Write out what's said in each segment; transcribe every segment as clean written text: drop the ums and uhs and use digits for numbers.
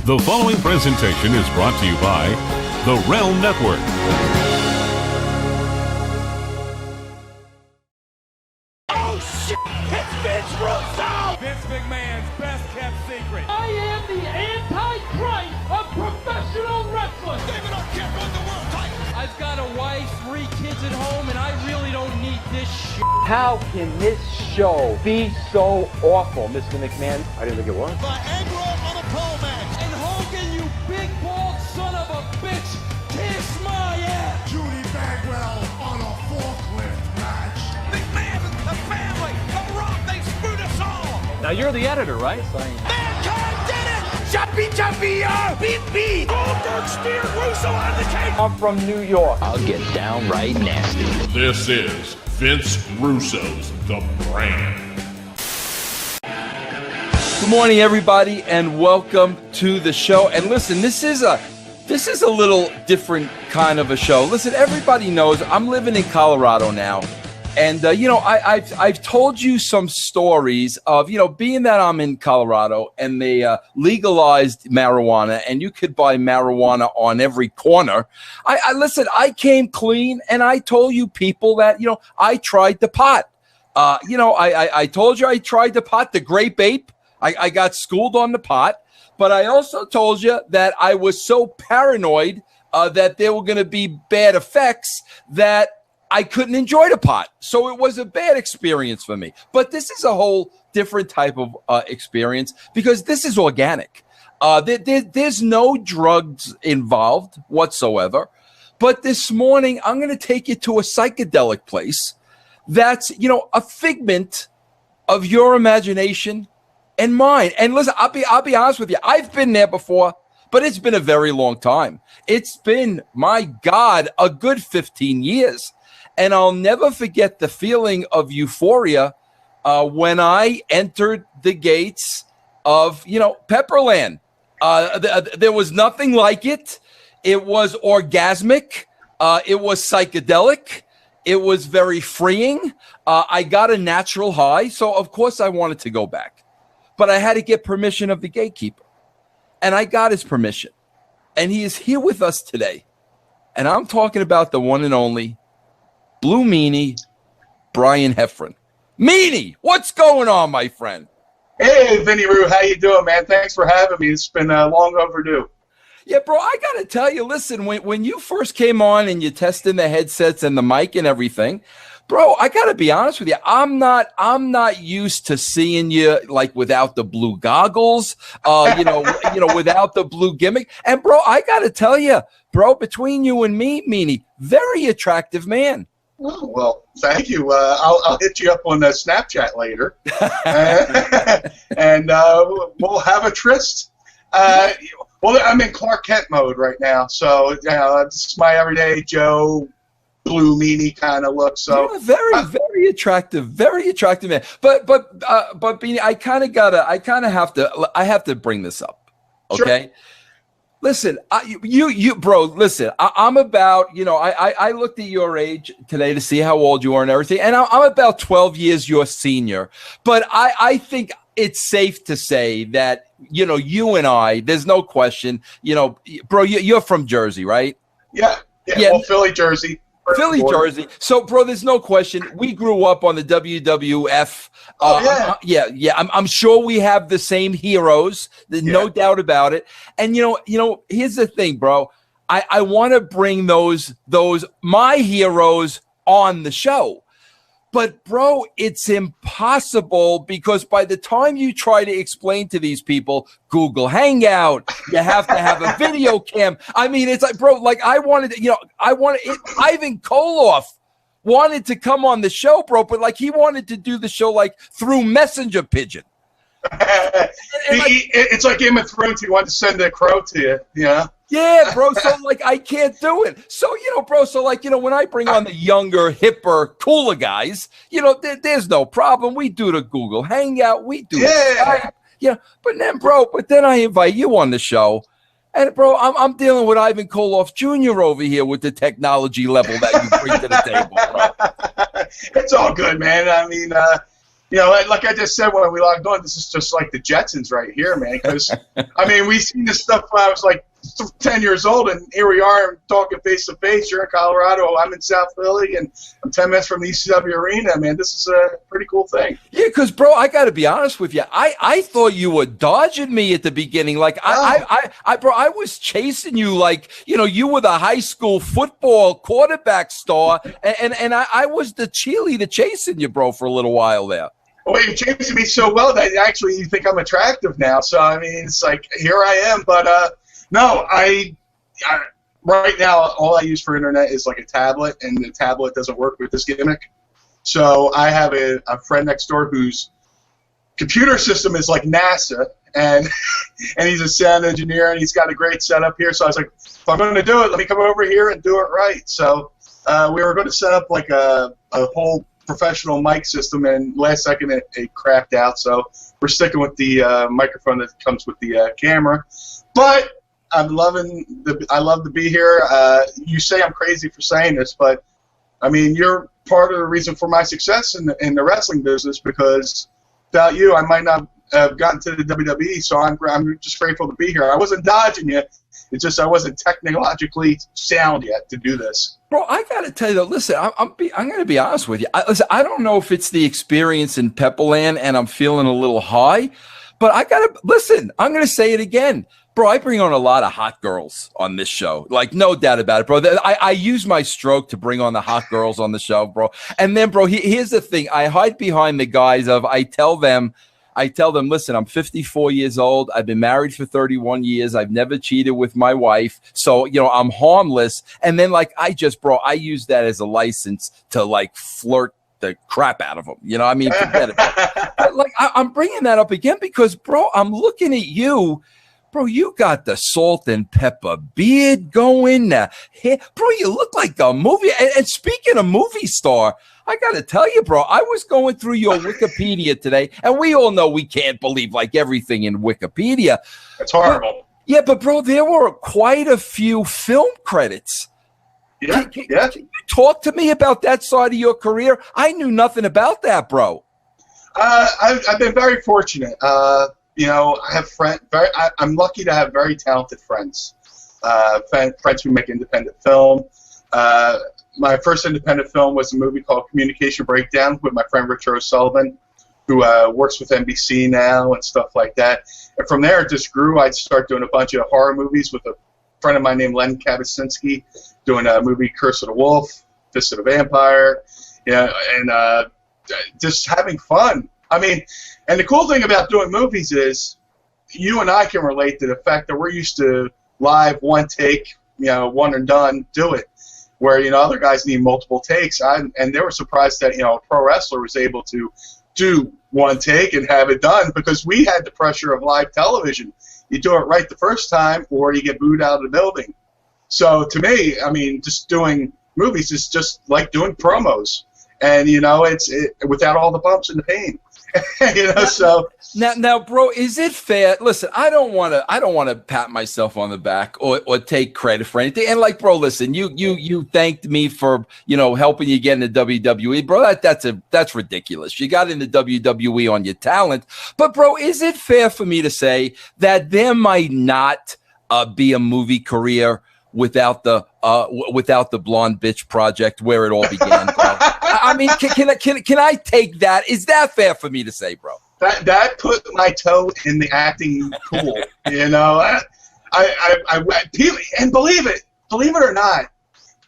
The following presentation is brought to you by the Realm Network. Oh shit! It's Vince Russo! Vince McMahon's best kept secret. I am the Antichrist of professional wrestling. David Arquette won the world title. I've got a wife, 3 kids at home, and I really don't need this shit. How can this show be so awful, Mr. McMahon? I didn't think it was. Viagra on a pole match. And Hogan, you big bald son of a bitch, kiss my ass. Judy Bagwell on a forklift match. McMahon, the family, the Rock, they screwed us all. Now, you're the editor, right? Mankind did it! Jumpy, beat. Goldberg steered Russo out of the cage. I'm from New York. I'll get downright nasty. This is Vince Russo's The Brand. Good morning, everybody, and welcome to the show. And listen, this is a little different kind of a show. Listen, everybody knows I'm living in Colorado now, and I've told you some stories of being that I'm in Colorado and they legalized marijuana, and you could buy marijuana on every corner. Listen, I came clean, and I told you people that I tried the pot. I told you I tried the pot, the grape ape. I got schooled on the pot, but I also told you that I was so paranoid that there were going to be bad effects that I couldn't enjoy the pot. So it was a bad experience for me. But this is a whole different type of experience because this is organic. There's no drugs involved whatsoever. But this morning, I'm going to take you to a psychedelic place that's, a figment of your imagination and mine. And listen, I'll be honest with you. I've been there before, but it's been a very long time. It's been, my God, a good 15 years. And I'll never forget the feeling of euphoria when I entered the gates of, Pepperland. There was nothing like it. It was orgasmic. It was psychedelic. It was very freeing. I got a natural high. So, of course, I wanted to go back. But I had to get permission of the gatekeeper. And I got his permission. And he is here with us today. And I'm talking about the one and only Blue Meanie, Brian Heffron. Meanie, what's going on, my friend? Hey, Vinny Roo, how you doing, man? Thanks for having me. It's been long overdue. Yeah, bro, I got to tell you, listen, when you first came on and you tested the headsets and the mic and everything, bro, I got to be honest with you. I'm not used to seeing you like without the blue goggles, without the blue gimmick. And bro, I got to tell you, bro, between you and me, Meanie, very attractive man. Oh, well, thank you. I'll hit you up on Snapchat later, and we'll have a tryst. Well, I'm in Clark Kent mode right now, so it's my everyday Joe Blue Meanie kind of look. So very attractive man. But Beanie, I have to bring this up, okay? Sure. Listen, bro, listen, I'm about, I looked at your age today to see how old you are and everything, and I'm about 12 years your senior. But I think it's safe to say that, you and I, there's no question, bro, you're from Jersey, right? Yeah. Well, Philly, Jersey. Jersey. So, bro, there's no question. We grew up on the WWF. I'm sure we have the same heroes. There's no doubt about it. And here's the thing, bro. I want to bring those my heroes on the show. But, bro, it's impossible because by the time you try to explain to these people Google Hangout, you have to have a video cam. I mean, it's like, bro, like Ivan Koloff wanted to come on the show, bro, but like he wanted to do the show like through Messenger Pigeon. It's like Game of Thrones. He wanted to send a crow to you, Yeah, bro. So like I can't do it. So bro. So like when I bring on the younger, hipper, cooler guys, there's no problem. We do the Google Hangout. We do Skype. But then I invite you on the show, and bro, I'm dealing with Ivan Koloff Jr. over here with the technology level that you bring to the table, bro. It's all good, man. I mean, you know, like I just said when we logged on, this is just like the Jetsons right here, man. Because, I mean, we seen this stuff when I was like 10 years old, and here we are talking face to face. You're in Colorado, I'm in South Philly, and I'm 10 minutes from the ECW arena, man. This is a pretty cool thing. Yeah, because, bro, I got to be honest with you. I thought you were dodging me at the beginning. Like, bro, I was chasing you like, you know, you were the high school football quarterback star, and I was the cheerleader chasing you, bro, for a little while there. Well, you're chasing me so well that actually you think I'm attractive now. So, I mean, it's like, here I am. But, no, I right now, all I use for internet is like a tablet, and the tablet doesn't work with this gimmick. So I have a friend next door whose computer system is like NASA, and he's a sound engineer, and he's got a great setup here. So I was like, if I'm going to do it, let me come over here and do it right. So we were going to set up like a whole professional mic system, and last second it crapped out, so we're sticking with the microphone that comes with the camera. But I love to be here. You say I'm crazy for saying this, but I mean, you're part of the reason for my success in the wrestling business, because without you I might not have gotten to the WWE, so I'm just grateful to be here. I wasn't dodging you. It's just I wasn't technologically sound yet to do this. Bro, I got to tell you, though, listen, I'm going to be honest with you. I don't know if it's the experience in Pepperland and I'm feeling a little high, but I got to, listen, I'm going to say it again. Bro, I bring on a lot of hot girls on this show. Like, no doubt about it, bro. I use my stroke to bring on the hot girls on the show, bro. And then, bro, here's the thing. I hide behind the guise of, I tell them, listen, I'm 54 years old. I've been married for 31 years. I've never cheated with my wife. So, you know, I'm harmless. And then, like, I use that as a license to, like, flirt the crap out of them. You know, I mean, forget it. But, like, I'm bringing that up again because, bro, I'm looking at you. Bro, you got the salt and pepper beard going. Bro, you look like a movie. And speaking of movie star, I got to tell you, bro, I was going through your Wikipedia today, and we all know we can't believe like everything in Wikipedia. It's horrible. But bro, there were quite a few film credits. Yeah, Can you talk to me about that side of your career? I knew nothing about that, bro. I've been very fortunate. You know, I have I'm lucky to have very talented friends. Friends who make independent film. My first independent film was a movie called Communication Breakdown with my friend Richard O'Sullivan, who works with NBC now and stuff like that. And from there, it just grew. I'd start doing a bunch of horror movies with a friend of mine named Len Kabasinski, doing a movie Curse of the Wolf, Fist of the Vampire, and just having fun. I mean, and the cool thing about doing movies is you and I can relate to the fact that we're used to live, one take, you know, one and done, do it. Where, you know, other guys need multiple takes. And they were surprised that, you know, a pro wrestler was able to do one take and have it done, because we had the pressure of live television. You do it right the first time or you get booed out of the building. So to me, I mean, just doing movies is just like doing promos. And, you know, it's without all the bumps and the pain. You know, so now, bro, is it fair? Listen, I don't want to pat myself on the back or take credit for anything. And like, bro, listen, you thanked me for, you know, helping you get into WWE, bro. That's ridiculous. You got into WWE on your talent, but bro, is it fair for me to say that there might not be a movie career without the Blonde Bitch Project where it all began, bro? I mean, can I take that? Is that fair for me to say, bro? That put my toe in the acting pool. You know, and believe it or not,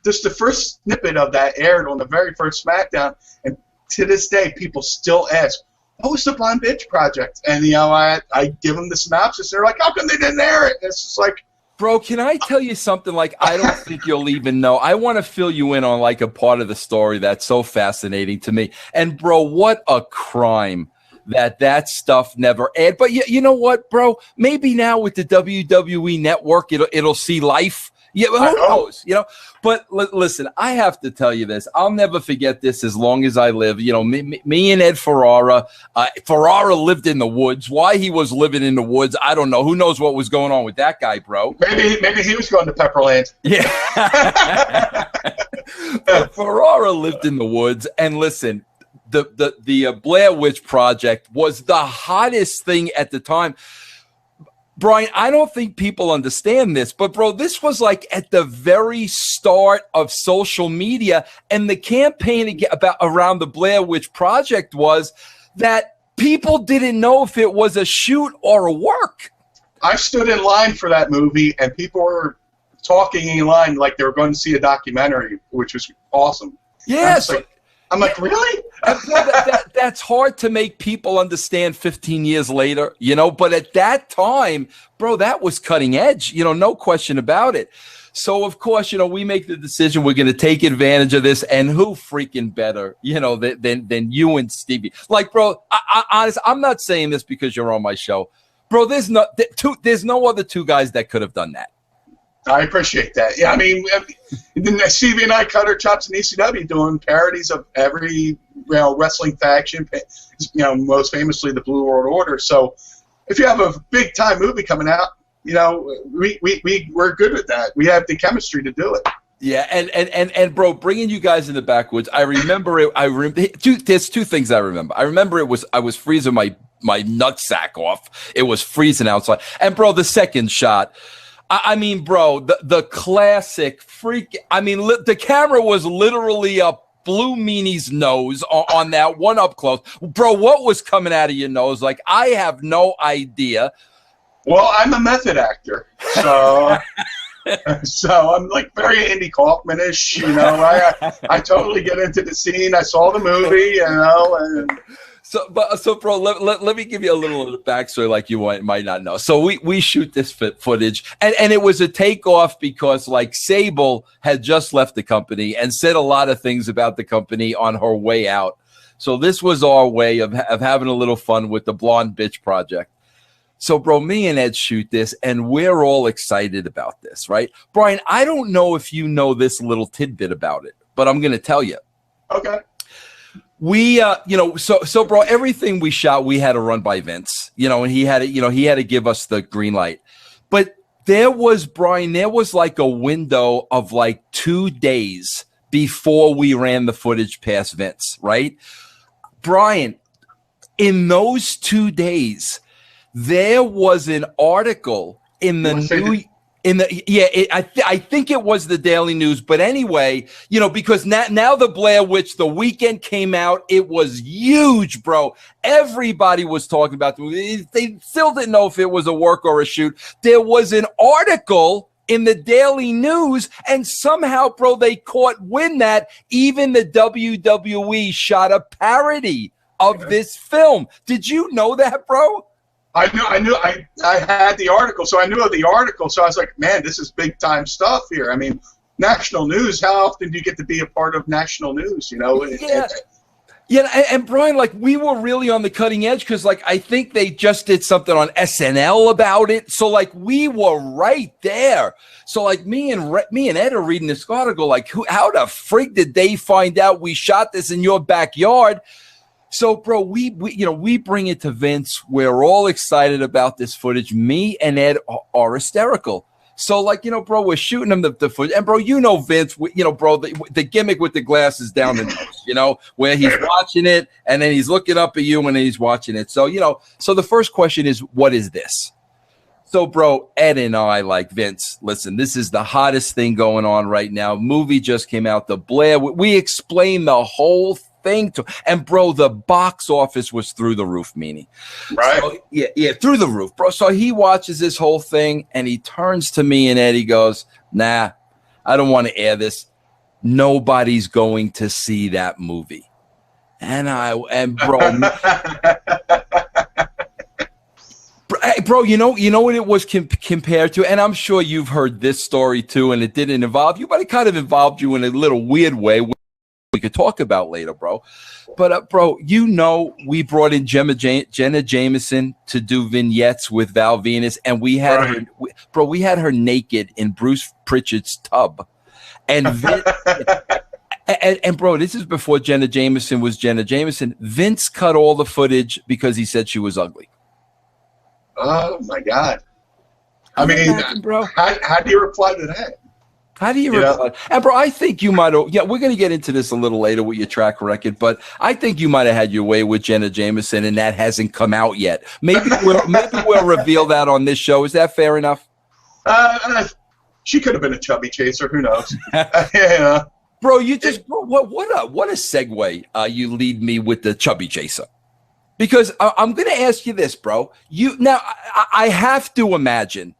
just the first snippet of that aired on the very first SmackDown, and to this day, people still ask, "What was the Blonde Bitch Project?" And you know, I give them the synopsis. They're like, "How come they didn't air it?" And it's just like, bro, can I tell you something? Like, I don't think you'll even know. I want to fill you in on like a part of the story that's so fascinating to me. And bro, what a crime that stuff never aired. But you know what, bro? Maybe now with the WWE Network, it'll see life. Yeah, who knows? You know. But listen, I have to tell you this. I'll never forget this as long as I live. You know, me and Ed Ferrara. Ferrara lived in the woods. Why he was living in the woods, I don't know. Who knows what was going on with that guy, bro? Maybe he was going to Pepperland. Yeah. Ferrara lived in the woods, and listen, the Blair Witch Project was the hottest thing at the time. Brian, I don't think people understand this, but bro, this was like at the very start of social media, and the campaign around the Blair Witch Project was that people didn't know if it was a shoot or a work. I stood in line for that movie, and people were talking in line like they were going to see a documentary, which was awesome. Yes. I'm like, really? That's hard to make people understand 15 years later, you know, but at that time, bro, that was cutting edge, you know, no question about it. So, of course, you know, we make the decision we're going to take advantage of this, and who freaking better, you know, than you and Stevie. Like, bro, honest, I'm not saying this because you're on my show. Bro, there's no other two guys that could have done that. I appreciate that. Yeah, I mean, Stevie and I cut our chops in ECW doing parodies of every wrestling faction, most famously the Blue World Order. So if you have a big time movie coming out, you know, we're good with that. We have the chemistry to do it. Yeah, and bro, bringing you guys in the backwoods, I remember it. There's two things I remember. I remember I was freezing my nutsack off. It was freezing outside. And bro, the second shot. I mean, bro, the classic freak. I mean, the camera was literally up Blue Meanie's nose on that one up close. Bro, what was coming out of your nose? Like, I have no idea. Well, I'm a method actor, so so I'm like very Andy Kaufman-ish, you know. I totally get into the scene. I saw the movie, you know, and. So, bro, let me give you a little backstory like you might not know. So we shoot this footage, and it was a takeoff because like Sable had just left the company and said a lot of things about the company on her way out. So this was our way of having a little fun with the Blonde Bitch Project. So, bro, me and Ed shoot this, and we're all excited about this, right? Brian, I don't know if you know this little tidbit about it, but I'm going to tell you. Okay. We, so bro, everything we shot, we had to run by Vince, you know, and he had to give us the green light. But there was like a window of like 2 days before we ran the footage past Vince, right? Brian, in those 2 days, there was an article in the I think it was the Daily News, but anyway, you know, because now the Blair Witch, the weekend came out, it was huge, bro. Everybody was talking about the movie. They still didn't know if it was a work or a shoot. There was an article in the Daily News, and somehow, bro, they caught wind that even the WWE shot a parody of this film. Did you know that, bro? I knew. I had the article, so I knew of the article. So I was like, man, this is big time stuff here. I mean, national news. How often do you get to be a part of national news? You know. Yeah, and Brian, like, we were really on the cutting edge because, like, I think they just did something on SNL about it. So, like, we were right there. So, like, me and Ed are reading this article. Like, how the freak did they find out we shot this in your backyard? So, bro, we bring it to Vince. We're all excited about this footage. Me and Ed are hysterical. So, like, you know, bro, we're shooting him the footage. And, bro, you know Vince, you know, bro, the gimmick with the glasses down the nose, you know, where he's watching it and then he's looking up at you and then he's watching it. So, you know, so the first question is, what is this? So, bro, Ed and I, like, Vince, listen, this is the hottest thing going on right now. Movie just came out, the Blair. We explained the whole thing to, and bro, the box office was through the roof, Meanie. Right. So, yeah, through the roof, bro. So he watches this whole thing and he turns to me and Ed, he goes, nah, I don't want to air this. Nobody's going to see that movie. And bro, bro, you know what it was compared to, and I'm sure you've heard this story too, and it didn't involve you, but it kind of involved you in a little weird way. We could talk about later, bro. But, bro, you know, we brought in Jenna Jameson to do vignettes with Val Venus, and we had her, bro, we had her naked in Bruce Pritchard's tub. And, and bro, this is before Jenna Jameson was Jenna Jameson. Vince cut all the footage because he said she was ugly. Oh, my God. I mean, bro, how do you reply to that? How do you reply? And bro, I think you might have. Yeah, we're going to get into this a little later with your track record, but I think you might have had your way with Jenna Jameson, and that hasn't come out yet. Maybe we'll reveal that on this show. Is that fair enough? She could have been a chubby chaser. Who knows? Yeah. Bro, what a segue you lead me with the chubby chaser. Because I'm going to ask you this, bro. I have to imagine,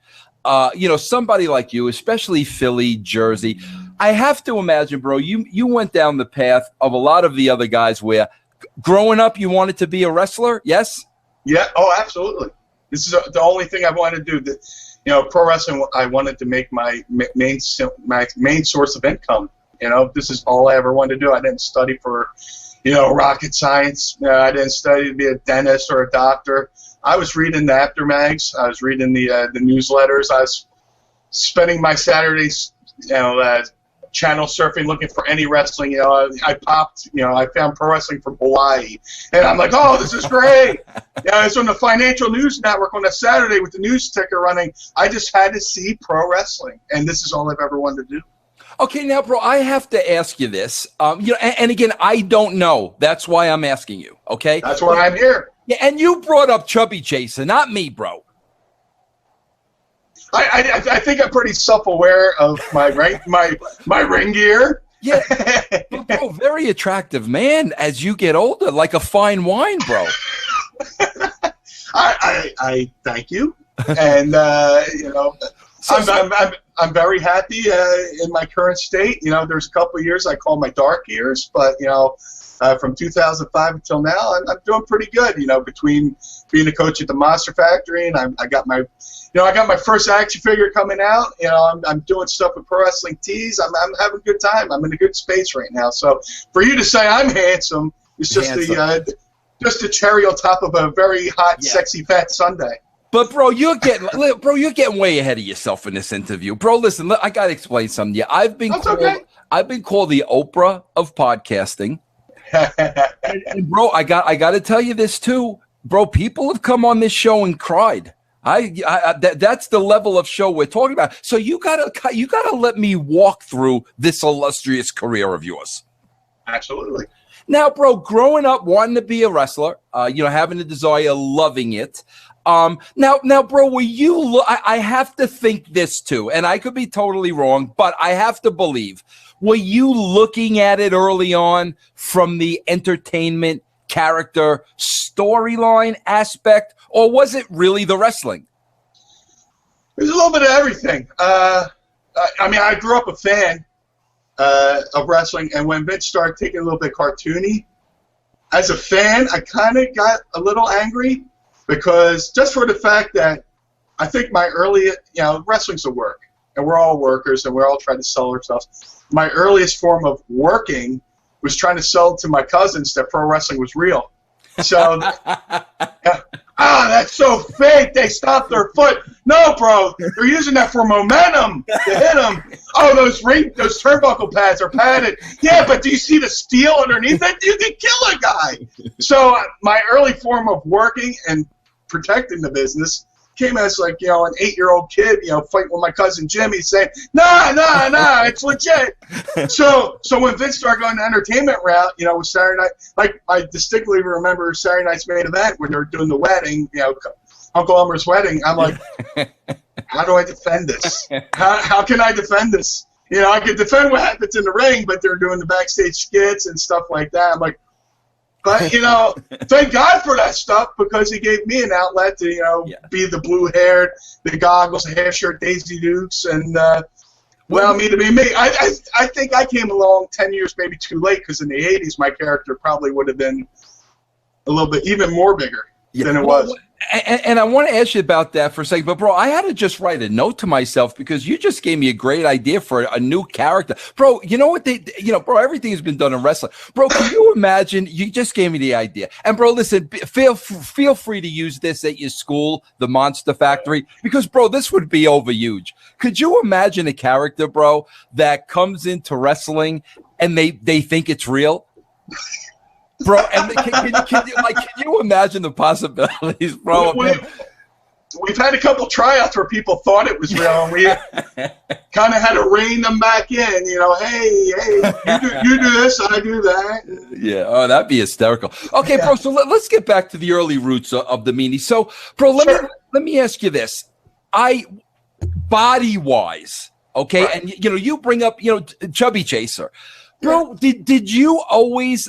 somebody like you, especially Philly, Jersey, I have to imagine, bro, you went down the path of a lot of the other guys where growing up you wanted to be a wrestler, yes? Yeah, oh, absolutely. This is the only thing I wanted to do. Pro wrestling, I wanted to make my main source of income. This is all I ever wanted to do. I didn't study for, rocket science. I didn't study to be a dentist or a doctor. I was reading the aftermags. I was reading the newsletters. I was spending my Saturdays, channel surfing, looking for any wrestling. I found pro wrestling from Hawaii, and I'm like, oh, this is great. It's on the Financial News Network on a Saturday with the news ticker running. I just had to see pro wrestling, and this is all I've ever wanted to do. Okay, now, bro, I have to ask you this. And again, I don't know. That's why I'm asking you. Okay, that's why I'm here. Yeah, and you brought up Chubby Chaser, not me, bro. I think I'm pretty self-aware of my ring gear. Yeah, bro, very attractive man as you get older, like a fine wine, bro. I thank you, and I'm very happy in my current state. There's a couple of years I call my dark years, but from 2005 until now, I'm doing pretty good. Between being a coach at the Monster Factory, and I got my first action figure coming out. I'm doing stuff with Pro Wrestling Tees. I'm having a good time. I'm in a good space right now. So for you to say I'm handsome is just the cherry on top of a very hot, sexy, fat Sunday. But bro, you're getting way ahead of yourself in this interview, bro. Listen, I gotta explain something to you. I've been called the Oprah of podcasting. And bro, I got to tell you this too, bro. People have come on this show and cried. That's the level of show we're talking about. So you gotta let me walk through this illustrious career of yours. Absolutely. Now, bro, growing up wanting to be a wrestler, having the desire, loving it. Now, bro, were you? I have to think this too, and I could be totally wrong, but I have to believe. Were you looking at it early on from the entertainment, character, storyline aspect, or was it really the wrestling? There's a little bit of everything. I grew up a fan of wrestling, and when Vince started taking a little bit cartoony, as a fan, I kind of got a little angry because just for the fact that I think my early, wrestling's a work, and we're all workers, and we're all trying to sell ourselves. My earliest form of working was trying to sell to my cousins that pro wrestling was real. So, that's so fake. They stopped their foot. No, bro, they're using that for momentum to hit them. Oh, those turnbuckle pads are padded. Yeah, but do you see the steel underneath it? You can kill a guy. So my early form of working and protecting the business came as like, an 8-year-old kid, fighting with my cousin Jimmy saying, nah, it's legit. So when Vince started going the entertainment route, with Saturday night, like I distinctly remember Saturday night's main event when they were doing the wedding, Uncle Elmer's wedding. I'm like, how do I defend this? How can I defend this? I could defend what happens in the ring, but they're doing the backstage skits and stuff like that. I'm like, but, thank God for that stuff because he gave me an outlet to, be the blue-haired, the goggles, the hair shirt, Daisy Dukes, and, me to be me. I think I came along 10 years maybe too late because in the 80s my character probably would have been a little bit even more bigger than it was. And I want to ask you about that for a second, but bro, I had to just write a note to myself because you just gave me a great idea for a new character, bro. You know what bro, everything has been done in wrestling, bro. Can you imagine? You just gave me the idea, and bro, listen, feel free to use this at your school, the Monster Factory, because bro, this would be over huge. Could you imagine a character, bro, that comes into wrestling and they think it's real? Bro, and can you imagine the possibilities, bro? we've had a couple tryouts where people thought it was real, and we kind of had to rein them back in. You know, hey, you do this, I do that. Yeah, oh, that'd be hysterical. Okay, bro. So let's get back to the early roots of the Meanie. So, bro, let me ask you this: body wise, okay, right. And you bring up Chubby Chaser. Bro, did you always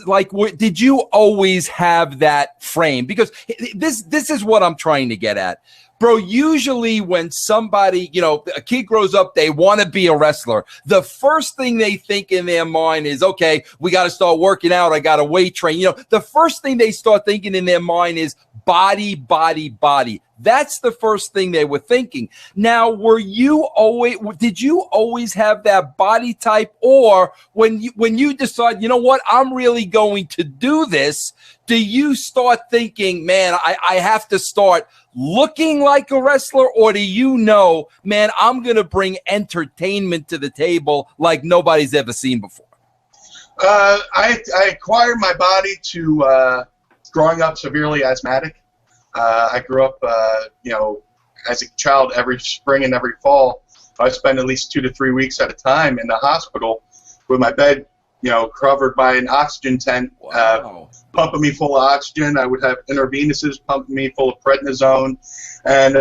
did you always have that frame? Because this is what I'm trying to get at. Bro, usually when somebody, a kid grows up, they want to be a wrestler. The first thing they think in their mind is, okay, we got to start working out. I got to weight train. The first thing they start thinking in their mind is body, body, body. That's the first thing they were thinking. Now, did you always have that body type, or when you decide, you know what, I'm really going to do this, do you start thinking, man, I have to start looking like a wrestler, or do you know, man, I'm going to bring entertainment to the table like nobody's ever seen before? I acquired my body to growing up severely asthmatic. I grew up, as a child, every spring and every fall, I spent at least 2 to 3 weeks at a time in the hospital with my bed, covered by an oxygen tent, pumping me full of oxygen. I would have intravenous's pumping me full of prednisone. And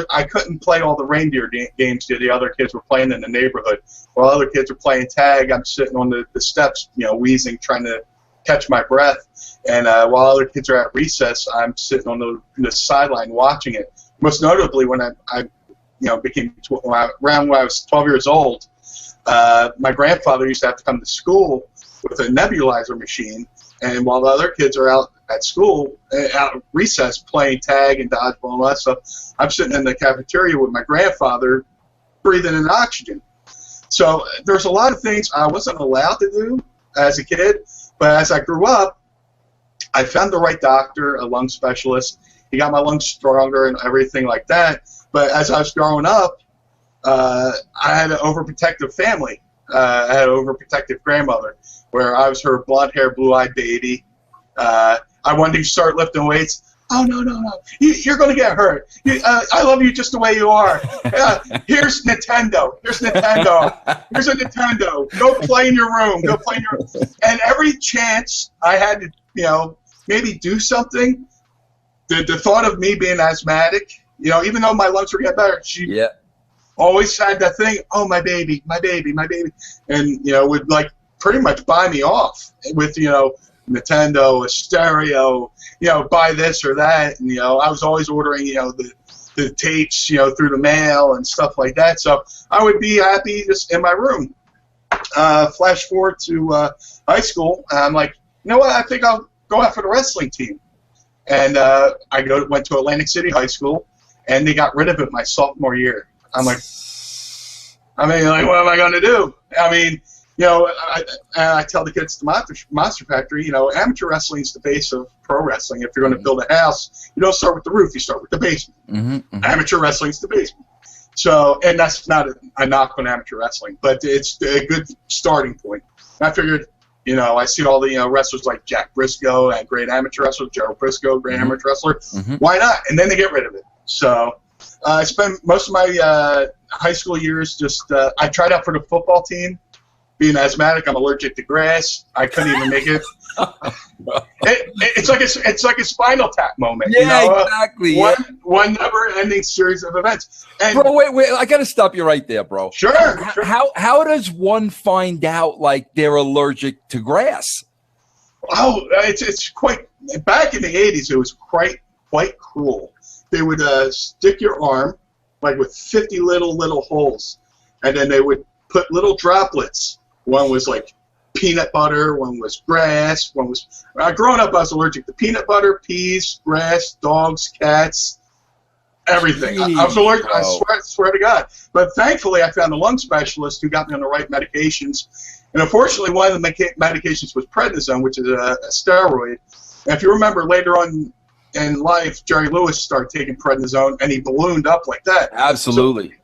I couldn't play all the reindeer games that the other kids were playing in the neighborhood. While other kids were playing tag, I'm sitting on the steps, wheezing, trying to catch my breath. And while other kids are at recess, I'm sitting on the sideline watching it. Most notably, when I became around when I was 12 years old, my grandfather used to have to come to school with a nebulizer machine, and while the other kids are out at school, out at recess, playing tag and dodgeball and all that stuff, I'm sitting in the cafeteria with my grandfather, breathing in oxygen. So there's a lot of things I wasn't allowed to do as a kid, but as I grew up, I found the right doctor, a lung specialist. He got my lungs stronger and everything like that. But as I was growing up, I had an overprotective family. I had an overprotective grandmother, where I was her blonde-haired, blue-eyed baby. I wanted to start lifting weights. Oh, no. You're going to get hurt. I love you just the way you are. Here's Nintendo. Here's a Nintendo. Go play in your room. And every chance I had to, maybe do something, the thought of me being asthmatic, even though my lungs were getting better, she always had that thing, oh, my baby. And, would pretty much buy me off with, Nintendo, a stereo, buy this or that. And, I was always ordering, the tapes, through the mail and stuff like that. So I would be happy just in my room. Flash forward to high school, and I'm like, you know what, I think I'll go out for the wrestling team. And I went to Atlantic City High School, and they got rid of it my sophomore year. I'm like, what am I going to do? I tell the kids at the Monster Factory, amateur wrestling is the base of pro wrestling. If you're going to build a house, you don't start with the roof, you start with the basement. Mm-hmm. Amateur wrestling is the basement. So, and that's not a knock on amateur wrestling, but it's a good starting point. I figured, I see all the wrestlers like Jack Briscoe, a great amateur wrestler, Gerald Briscoe, great amateur wrestler. Mm-hmm. Why not? And then they get rid of it. So I spent most of my high school years just I tried out for the football team. Being asthmatic, I'm allergic to grass. I couldn't even make it. It's like a Spinal Tap moment. Yeah, exactly. One never-ending series of events. And bro, wait! I got to stop you right there, bro. Sure. How does one find out they're allergic to grass? Oh, it's quite. Back in the '80s, it was quite cruel. They would stick your arm with 50 little holes, and then they would put little droplets. One was peanut butter, one was grass, one was... growing up, I was allergic to peanut butter, peas, grass, dogs, cats, everything. Jeez, I was allergic, I swear to God. But thankfully, I found a lung specialist who got me on the right medications. And unfortunately, one of the medications was prednisone, which is a steroid. And if you remember, later on in life, Jerry Lewis started taking prednisone, and he ballooned up like that. Absolutely.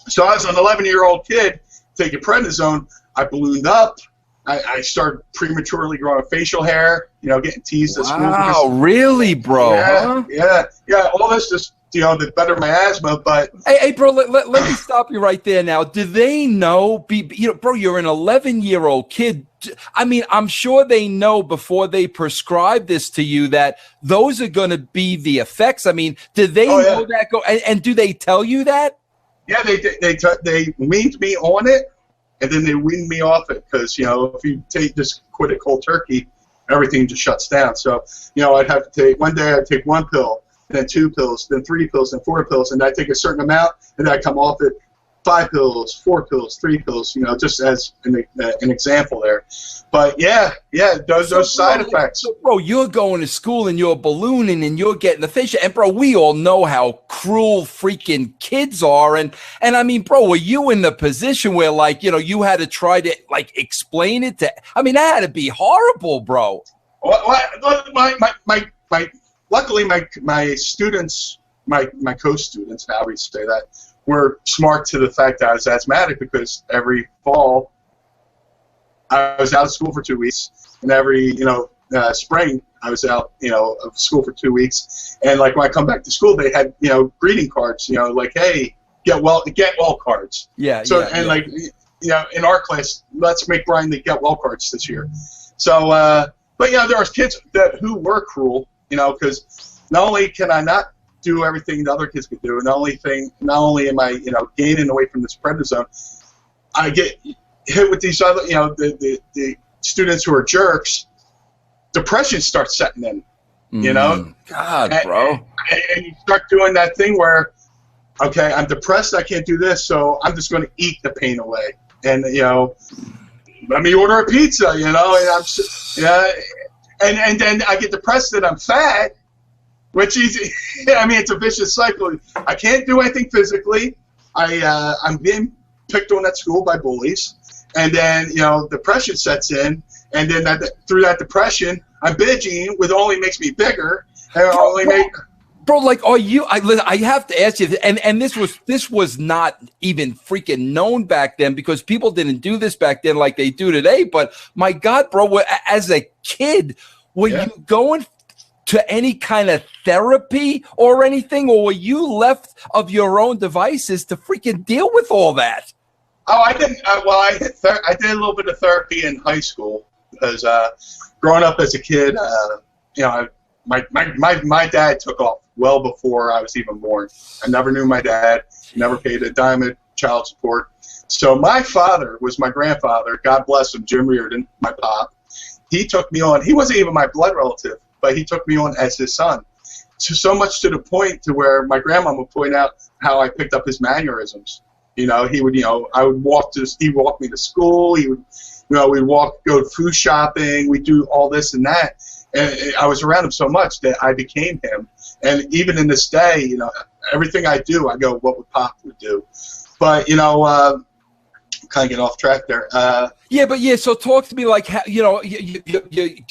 So I was an 11-year-old kid taking prednisone. I ballooned up. I started prematurely growing facial hair, getting teased at school. Wow, really, bro? Yeah. All this just to better my asthma. But hey, bro, let me stop you right there now. Do they know? Bro, you're an 11-year-old kid. I mean, I'm sure they know before they prescribe this to you that those are going to be the effects. I mean, do they know that? And do they tell you that? Yeah, they weaned me on it, and then they weaned me off it because if you just quit it cold turkey, everything just shuts down. So I'd have to take one day. I'd take 1 pill, then 2 pills, then 3 pills, then 4 pills, and I'd take a certain amount, and then I'd come off it 5 pills, 4 pills, 3 pills. Just as an example there. But those side effects. So, bro, you're going to school and you're ballooning and you're getting the fish. And bro, we all know how cruel freaking kids are. And I mean, bro, were you in the position where you had to try to explain it to? I mean, that had to be horrible, bro. Luckily, my students, my co-students, however you say that, were smart to the fact that I was asthmatic because every fall I was out of school for 2 weeks, and every spring I was out of school for 2 weeks. And when I come back to school, they had greeting cards, hey, get well cards. Yeah. So in our class, let's make Brian the get well cards this year. So but there was kids who were cruel, because not only can I not do everything the other kids could do, not only am I gaining away from this prednisone, I get hit with these other the students who are jerks. Depression starts setting in, God, bro, and you start doing that thing where, okay, I'm depressed, I can't do this, so I'm just going to eat the pain away, and let me order a pizza, and and then I get depressed that I'm fat. Which is, it's a vicious cycle. I can't do anything physically. I'm being picked on at school by bullies, and then depression sets in, and then through that depression, I'm binging, which only makes me bigger. Bro, are you? I have to ask you, and this was not even freaking known back then because people didn't do this back then like they do today. But my God, bro, as a kid, were you going to any kind of therapy or anything, or were you left of your own devices to freaking deal with all that? Oh, I didn't. I did a little bit of therapy in high school because growing up as a kid, my dad took off well before I was even born. I never knew my dad. Never paid a dime of child support. So my father was my grandfather. God bless him, Jim Reardon, my pop. He took me on. He wasn't even my blood relative, but he took me on as his son. So much to the point to where my grandma would point out how I picked up his mannerisms. He would, I would he'd walk me to school. He would, we'd go food shopping. We'd do all this and that. And I was around him so much that I became him. And even in this day, everything I do, I go, what would Pop would do? But, kind of get off track there. So talk to me how, you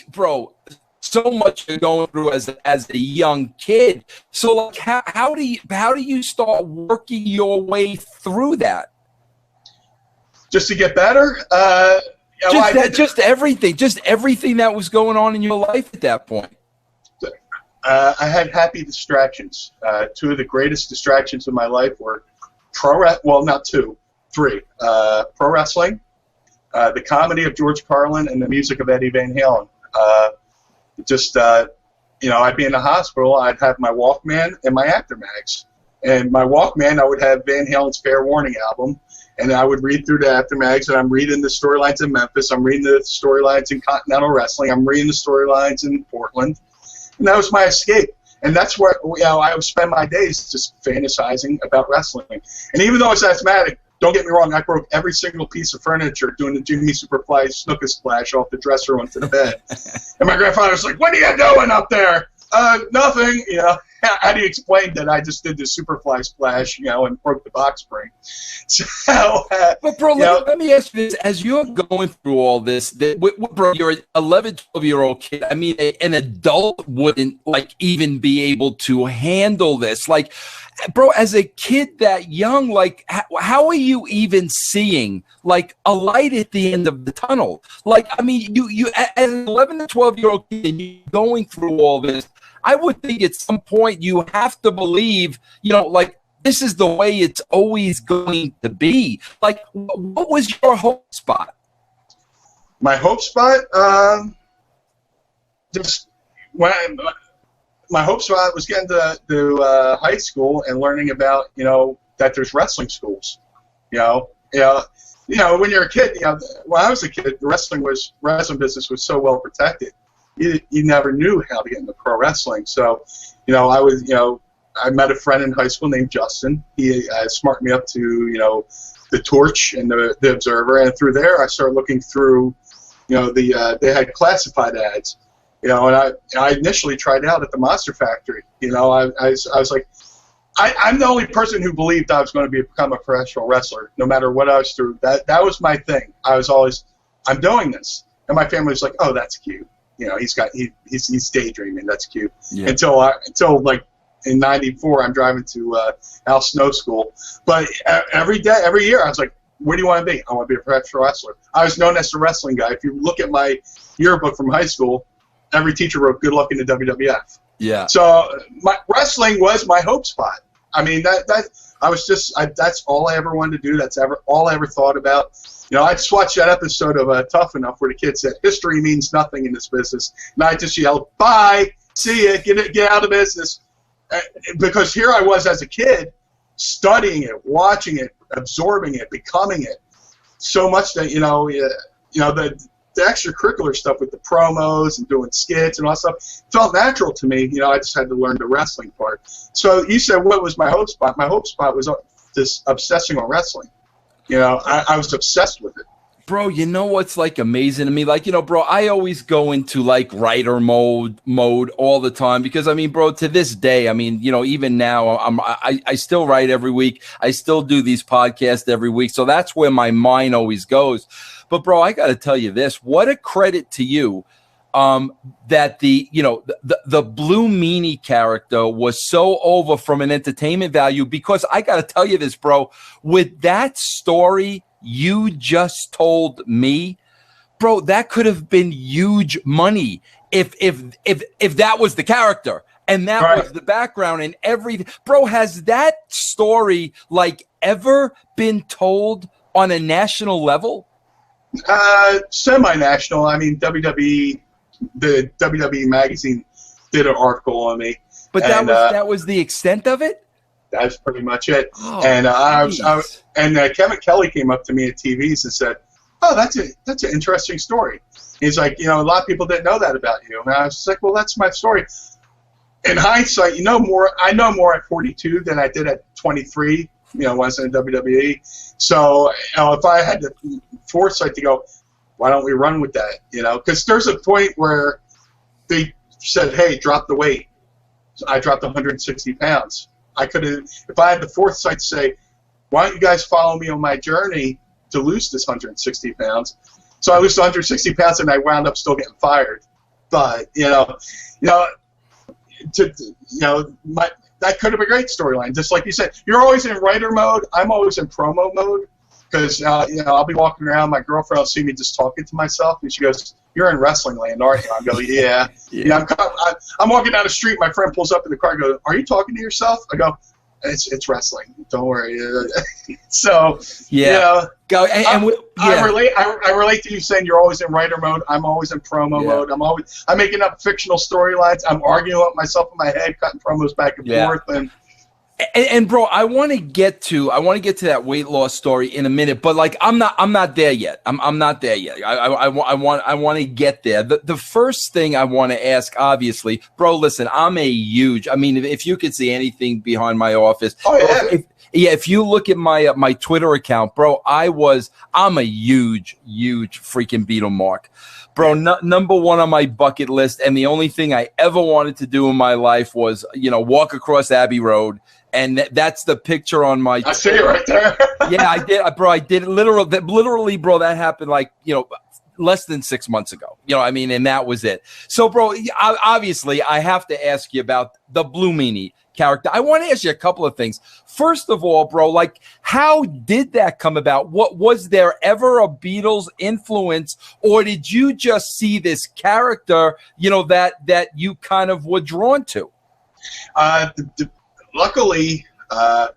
bro, so much you're going through as a young kid. So how do you start working your way through that? Just to get better? Just everything that was going on in your life at that point. I had happy distractions. 2 of the greatest distractions of my life were three. Pro wrestling, the comedy of George Carlin, and the music of Eddie Van Halen. I'd be in the hospital, I'd have my Walkman and my Actor Mags. And my Walkman, I would have Van Halen's Fair Warning album, and I would read through the Actor Mags, and I'm reading the storylines in Memphis, I'm reading the storylines in Continental Wrestling, I'm reading the storylines in Portland, and that was my escape. And that's where I would spend my days just fantasizing about wrestling. And even though I was asthmatic, don't get me wrong, I broke every single piece of furniture doing the Jimmy Superfly snooker splash off the dresser onto the bed. And my grandfather was like, "What are you doing up there?" Nothing. How do you explain that I just did the Superfly splash, and broke the box spring? So, but bro, let me ask you this: as you're going through all this, bro, you're an 11, 12-year-old kid. I mean, an adult wouldn't even be able to handle this. Bro, as a kid that young, how are you even seeing a light at the end of the tunnel? You as an 11 to 12-year-old kid, and you going through all this. I would think at some point you have to believe, like this is the way it's always going to be. Like, what was your hope spot? My hope spot, my hope spot was getting to high school and learning about, that there's wrestling schools. When you're a kid, when I was a kid, the wrestling business was so well protected. You never knew how to get into pro wrestling. So, I met a friend in high school named Justin. He smarted me up to, the Torch and the Observer, and through there I started looking through, they had classified ads, and I initially tried out at the Monster Factory. I was like, I'm the only person who believed I was going to become a professional wrestler, no matter what I was through. That was my thing. I was always, I'm doing this, and my family was like, oh, that's cute. He's daydreaming. That's cute. Yeah. Until like in '94, I'm driving to Al Snow School. But every year, I was like, where do you want to be? I want to be a professional wrestler. I was known as the wrestling guy. If you look at my yearbook from high school, every teacher wrote "Good luck in the WWF." Yeah. So my wrestling was my hope spot. I mean, that's all I ever wanted to do. That's all I ever thought about. I just watched that episode of Tough Enough where the kid said, history means nothing in this business. And I just yelled, bye, see ya, get out of business. Because here I was as a kid, studying it, watching it, absorbing it, becoming it. So much that, the extracurricular stuff with the promos and doing skits and all that stuff felt natural to me. I just had to learn the wrestling part. So you said, what was my hope spot? My hope spot was this obsessing on wrestling. I was obsessed with it. Bro, what's like amazing to me? Like, bro, I always go into like writer mode all the time because I mean, bro, to this day, I mean, even now I still write every week. I still do these podcasts every week. So that's where my mind always goes. But bro, I got to tell you this, what a credit to you that the Blue Meanie character was so over from an entertainment value, because I got to tell you this, bro, with that story you just told me, bro, that could have been huge money if that was the character and that was the background and everything. Bro, has that story like ever been told on a national level? Semi-national. I mean, the WWE magazine did an article on me. But that was the extent of it? That's pretty much it. Oh, and Kevin Kelly came up to me at TVs and said, "Oh, that's an interesting story." He's like, a lot of people didn't know that about you. And I was just like, "Well, that's my story." In hindsight, I know more at 42 than I did at 23. When I was in WWE. So if I had the foresight to go, why don't we run with that? Because there's a point where they said, "Hey, drop the weight." So I dropped 160 pounds. I could have, if I had the foresight to say, why don't you guys follow me on my journey to lose this 160 pounds? So I lost 160 pounds and I wound up still getting fired. But, that could have been a great storyline. Just like you said, you're always in writer mode. I'm always in promo mode because, I'll be walking around. My girlfriend will see me just talking to myself and she goes, "You're in wrestling land, aren't you?" I go, "Yeah." I'm walking down the street. My friend pulls up in the car and goes, "Are you talking to yourself?" I go, It's wrestling. Don't worry. So go I relate to you saying you're always in writer mode. I'm always in promo mode. I'm making up fictional storylines. I'm arguing with myself in my head, cutting promos back and forth. And bro, I want to get to that weight loss story in a minute, but like I'm not there yet. I'm not there yet. I want to get there. The first thing I want to ask, obviously, bro, listen, if you could see anything behind my office, if you look at my Twitter account, bro, I'm a huge freaking Beatle mark. Bro, number one on my bucket list, and the only thing I ever wanted to do in my life was, walk across Abbey Road. And that's the picture on my. I see it right there. Yeah, I did, bro. I did literally, bro. That happened like less than 6 months ago. And that was it. So, bro, obviously, I have to ask you about the Blue Meanie. character. I want to ask you a couple of things. First of all, bro, like, how did that come about? What was there ever a Beatles influence, or did you just see this character, you know, that you kind of were drawn to? Luckily,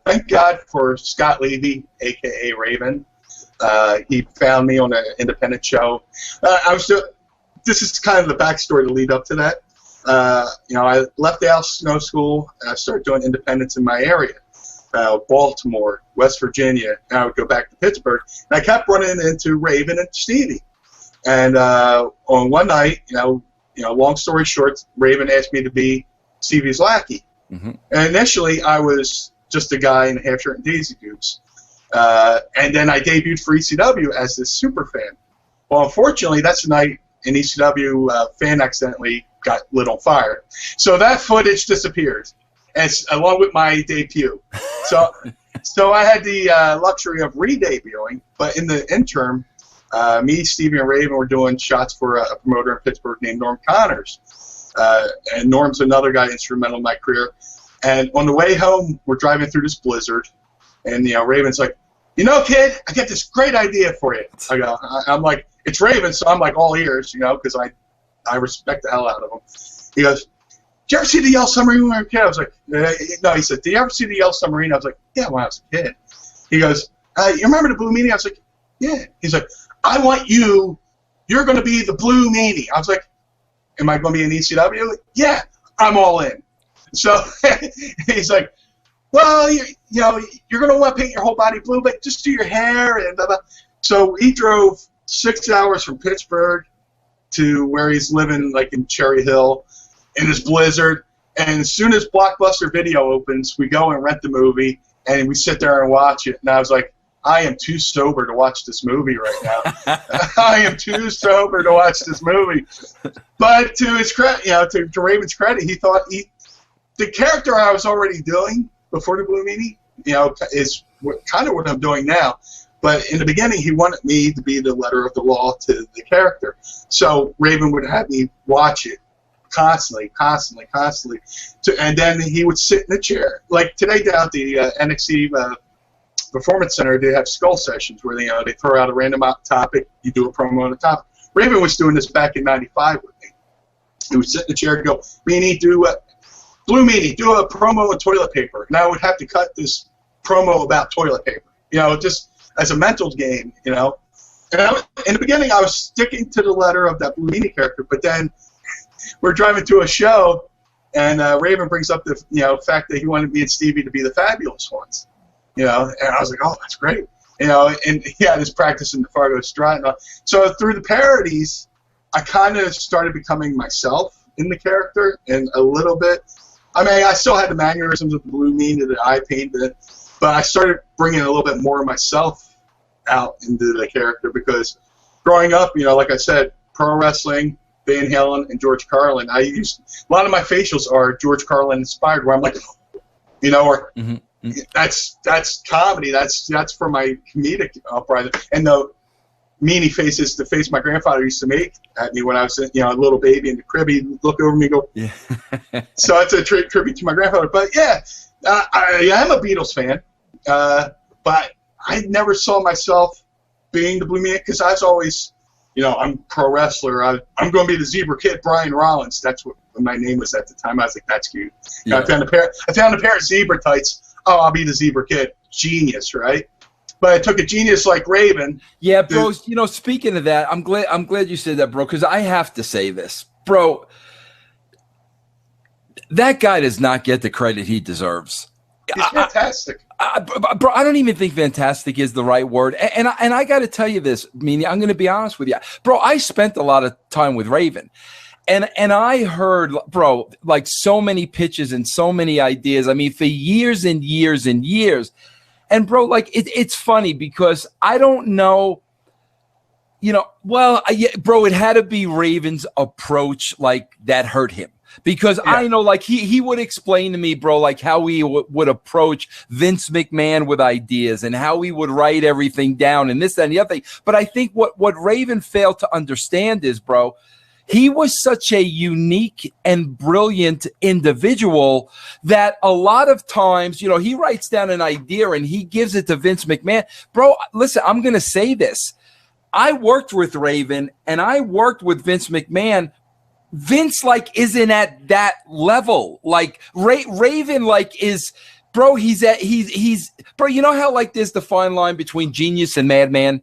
thank God for Scott Levy, aka Raven. He found me on an independent show. This is kind of the backstory to lead up to that. You know, I left Al Snow School and I started doing independents in my area, Baltimore, West Virginia, and I would go back to Pittsburgh. And I kept running into Raven and Stevie. And on one night, you know, long story short, Raven asked me to be Stevie's lackey. Mm-hmm. And initially, I was just a guy in a half shirt and Daisy Dukes. And then I debuted for ECW as this super fan. Well, unfortunately, that's the night an ECW fan accidentally got lit on fire. So that footage disappeared, along with my debut. So I had the luxury of re-debuting, but in the interim, me, Stevie, and Raven were doing shots for a promoter in Pittsburgh named Norm Connors. And Norm's another guy instrumental in my career. And on the way home, we're driving through this blizzard, and Raven's like, you know, kid, I got this great idea for you. I'm like, it's Raven, so I'm like all ears, because I respect the hell out of him. He goes, did you ever see the Yellow Submarine when you were a kid? I was like, no. He said, did you ever see the Yellow Submarine? I was like, yeah, when I was a kid. He goes, you remember the Blue Meanie? I was like, yeah. He's like, I want you're going to be the Blue Meanie. I was like, am I going to be in ECW? Yeah, I'm all in. So he's like, well, you're going to want to paint your whole body blue, but just do your hair and blah, blah. So he drove 6 hours from Pittsburgh to where he's living, like in Cherry Hill, in this blizzard. And as soon as Blockbuster Video opens, we go and rent the movie, and we sit there and watch it. And I was like, I am too sober to watch this movie right now. I am too sober to watch this movie. But to his credit, to Raven's credit, he thought the character I was already doing before the Blue Meanie, is kind of what I'm doing now. But in the beginning, he wanted me to be the letter of the law to the character. So Raven would have me watch it constantly. And then he would sit in the chair. Like today down at the NXT Performance Center, they have skull sessions where they throw out a random topic, you do a promo on the topic. Raven was doing this back in '95 with me. He would sit in the chair and go, Meanie, Blue Meanie, do a promo on toilet paper. And I would have to cut this promo about toilet paper, just as a mental game, And in the beginning, I was sticking to the letter of that Blue Meanie character, but then we're driving to a show, and Raven brings up the fact that he wanted me and Stevie to be the fabulous ones. And I was like, oh, that's great. And he had his practice in the Fargo Strut. So through the parodies, I kind of started becoming myself in the character, and a little bit. I mean, I still had the mannerisms of the Blue Meanie that I painted, but I started bringing a little bit more of myself out into the character because growing up, like I said, pro wrestling, Van Halen, and George Carlin, I used a lot of my facials are George Carlin inspired, where I'm like, or that's comedy. That's for my comedic upright. And the Meanie face is the face my grandfather used to make at me when I was a little baby in the crib. He'd look over me and go, yeah. So it's a tribute to my grandfather. But yeah, I am a Beatles fan, but I never saw myself being the Blue Meanie because I was always, I'm pro wrestler. I'm going to be the Zebra Kid, Brian Rollins. That's what my name was at the time. I was like, that's cute. Yeah. I found a pair of zebra tights. Oh, I'll be the Zebra Kid. Genius, right? But I took a genius like Raven. Yeah, bro. Speaking of that, I'm glad you said that, bro, because I have to say this, bro. That guy does not get the credit he deserves. He's fantastic. Bro, I don't even think fantastic is the right word. And I got to tell you this, Meanie, I'm going to be honest with you. Bro, I spent a lot of time with Raven. And I heard, bro, like so many pitches and so many ideas. I mean, for years and years and years. And, bro, like, it's funny because I don't know, bro, it had to be Raven's approach, like, that hurt him. Because yeah. I know, like, he would explain to me, bro, like, how he would approach Vince McMahon with ideas and how he would write everything down and this, that, and the other thing. But I think what Raven failed to understand is, bro, he was such a unique and brilliant individual that a lot of times, you know, he writes down an idea and he gives it to Vince McMahon. Bro, listen, I'm going to say this. I worked with Raven and I worked with Vince McMahon. Vince like isn't at that level. Like Raven like is, bro, he's bro, you know how like there's the fine line between genius and madman?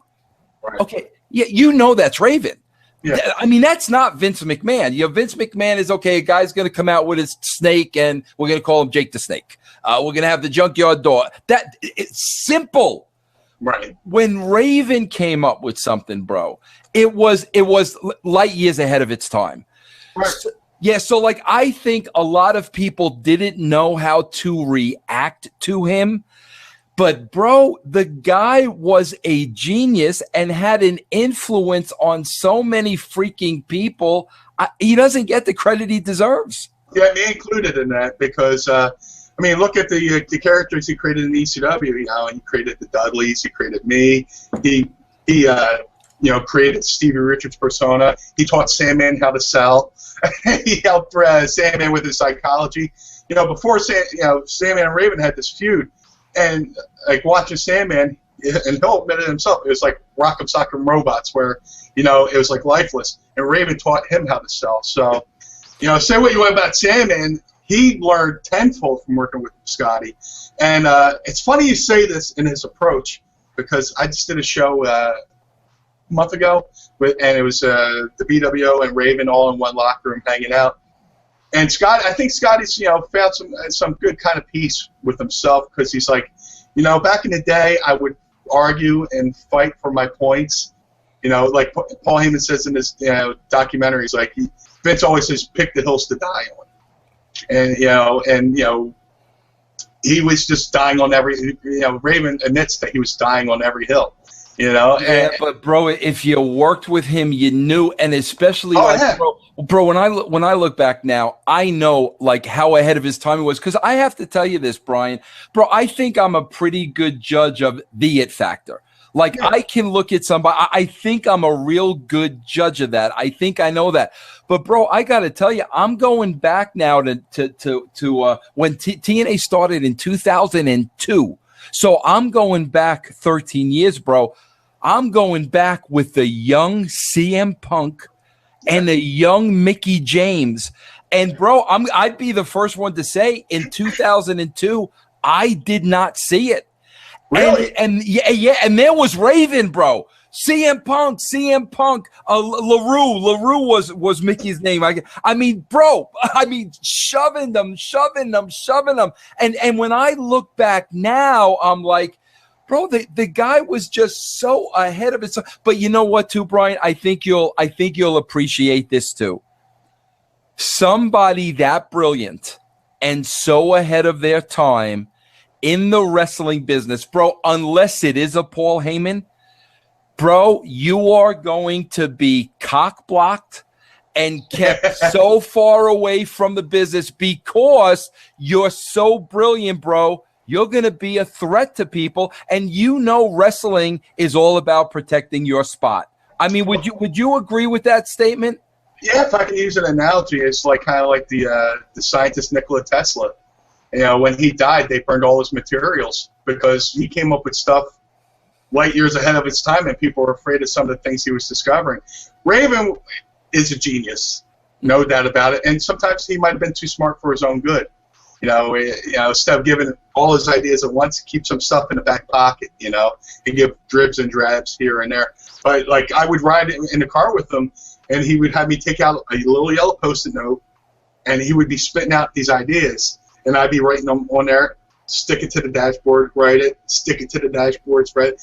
Right. Okay. Yeah, you know that's Raven. Yeah. I mean, that's not Vince McMahon. You know, Vince McMahon is okay. A guy's going to come out with his snake, and we're going to call him Jake the Snake. We're going to have the junkyard dog. It's simple. Right. When Raven came up with something, bro, it was light years ahead of its time. Right. So like I think a lot of people didn't know how to react to him. But, bro, the guy was a genius and had an influence on so many freaking people. He doesn't get the credit he deserves. Yeah, me included in that because, I mean, look at the characters he created in ECW. You know, he created the Dudleys. He created me. He you know, created Stevie Richards' persona. He taught Sandman how to sell. He helped Sandman with his psychology. You know, before Sandman and Raven had this feud. And like watching Sandman, and he'll admit it himself, it was like Rock'em Sock'em Robots, where you know it was like lifeless. And Raven taught him how to sell. So, you know, say what you want about Sandman, he learned tenfold from working with Scotty. And it's funny you say this in his approach because I just did a show a month ago, and it was the BWO and Raven all in one locker room hanging out. And Scott, I think Scotty's, you know, found some good kind of peace with himself because he's like, you know, back in the day, I would argue and fight for my points. You know, like Paul Heyman says in his documentary, he's like, Vince always says, pick the hills to die on. And you know, he was just dying on every. You know, Raven admits that he was dying on every hill. You know, yeah, but bro, if you worked with him, you knew, and especially bro, when I look back now, I know like how ahead of his time he was. Because I have to tell you this, Brian, bro, I think I'm a pretty good judge of the it factor. Like I can look at somebody, I think I'm a real good judge of that. I think I know that. But bro, I got to tell you, I'm going back now to when TNA started in 2002. So I'm going back 13 years, bro. I'm going back with the young CM Punk and the young Mickey James. And, bro, I'd be the first one to say in 2002, I did not see it. Really? And and there was Raven, bro. CM Punk, LaRue was Mickey's name. I mean, bro, shoving them. And when I look back now, I'm like, bro, the guy was just so ahead of it. But you know what, too, Brian? I think you'll appreciate this too. Somebody that brilliant and so ahead of their time in the wrestling business, bro, unless it is a Paul Heyman, bro, you are going to be cock-blocked and kept so far away from the business because you're so brilliant, bro. You're going to be a threat to people, and you know wrestling is all about protecting your spot. I mean, would you agree with that statement? Yeah, if I can use an analogy, it's like kind of like the scientist Nikola Tesla. You know, when he died, they burned all his materials because he came up with stuff light years ahead of its time, and people were afraid of some of the things he was discovering. Raven is a genius, no doubt about it, and sometimes he might have been too smart for his own good. You know, instead of giving all his ideas at once, keep some stuff in the back pocket, you know, and give dribs and drabs here and there. But, like, I would ride in the car with him, and he would have me take out a little yellow Post-it note, and he would be spitting out these ideas, and I'd be writing them on there, stick it to the dashboard, write it, stick it to the dashboard, write it.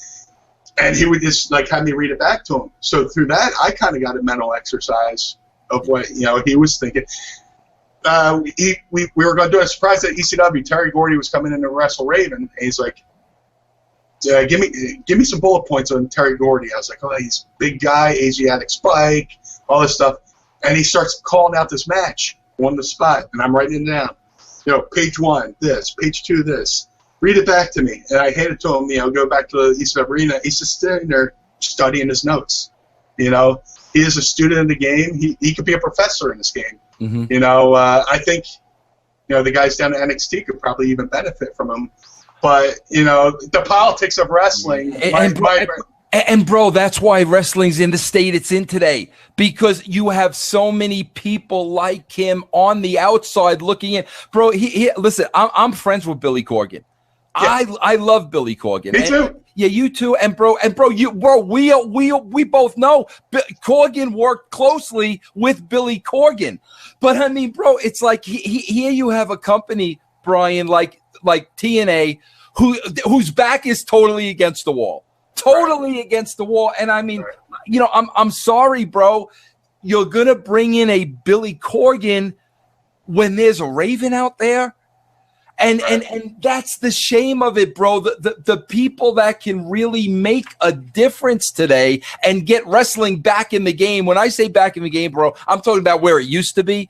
And he would just like have me read it back to him. So through that, I kind of got a mental exercise of what he was thinking. We were going to do a surprise at ECW. Terry Gordy was coming in to wrestle Raven, and he's like, "Give me some bullet points on Terry Gordy." I was like, "Oh, he's a big guy, Asiatic spike, all this stuff." And he starts calling out this match on the spot, and I'm writing it down. You know, page 1, this, page 2, this. Read it back to me. And I hand it to him, go back to the East Arena. He's just sitting there studying his notes, he is a student of the game. He could be a professor in this game. Mm-hmm. You know, I think, you know, the guys down at NXT could probably even benefit from him. But, you know, the politics of wrestling. And bro, that's why wrestling's in the state it's in today, because you have so many people like him on the outside looking in. Bro, listen, I'm friends with Billy Corgan. Yeah. I love Billy Corgan. Me too. Yeah, you too. And bro, we both know Corgan worked closely with Billy Corgan. But I mean, bro, it's like here you have a company, Brian, like TNA, whose back is totally against the wall. Totally against the wall. And I mean, you know, I'm sorry, bro. You're gonna bring in a Billy Corgan when there's a Raven out there. And that's the shame of it, bro. The people that can really make a difference today and get wrestling back in the game. When I say back in the game, bro, I'm talking about where it used to be.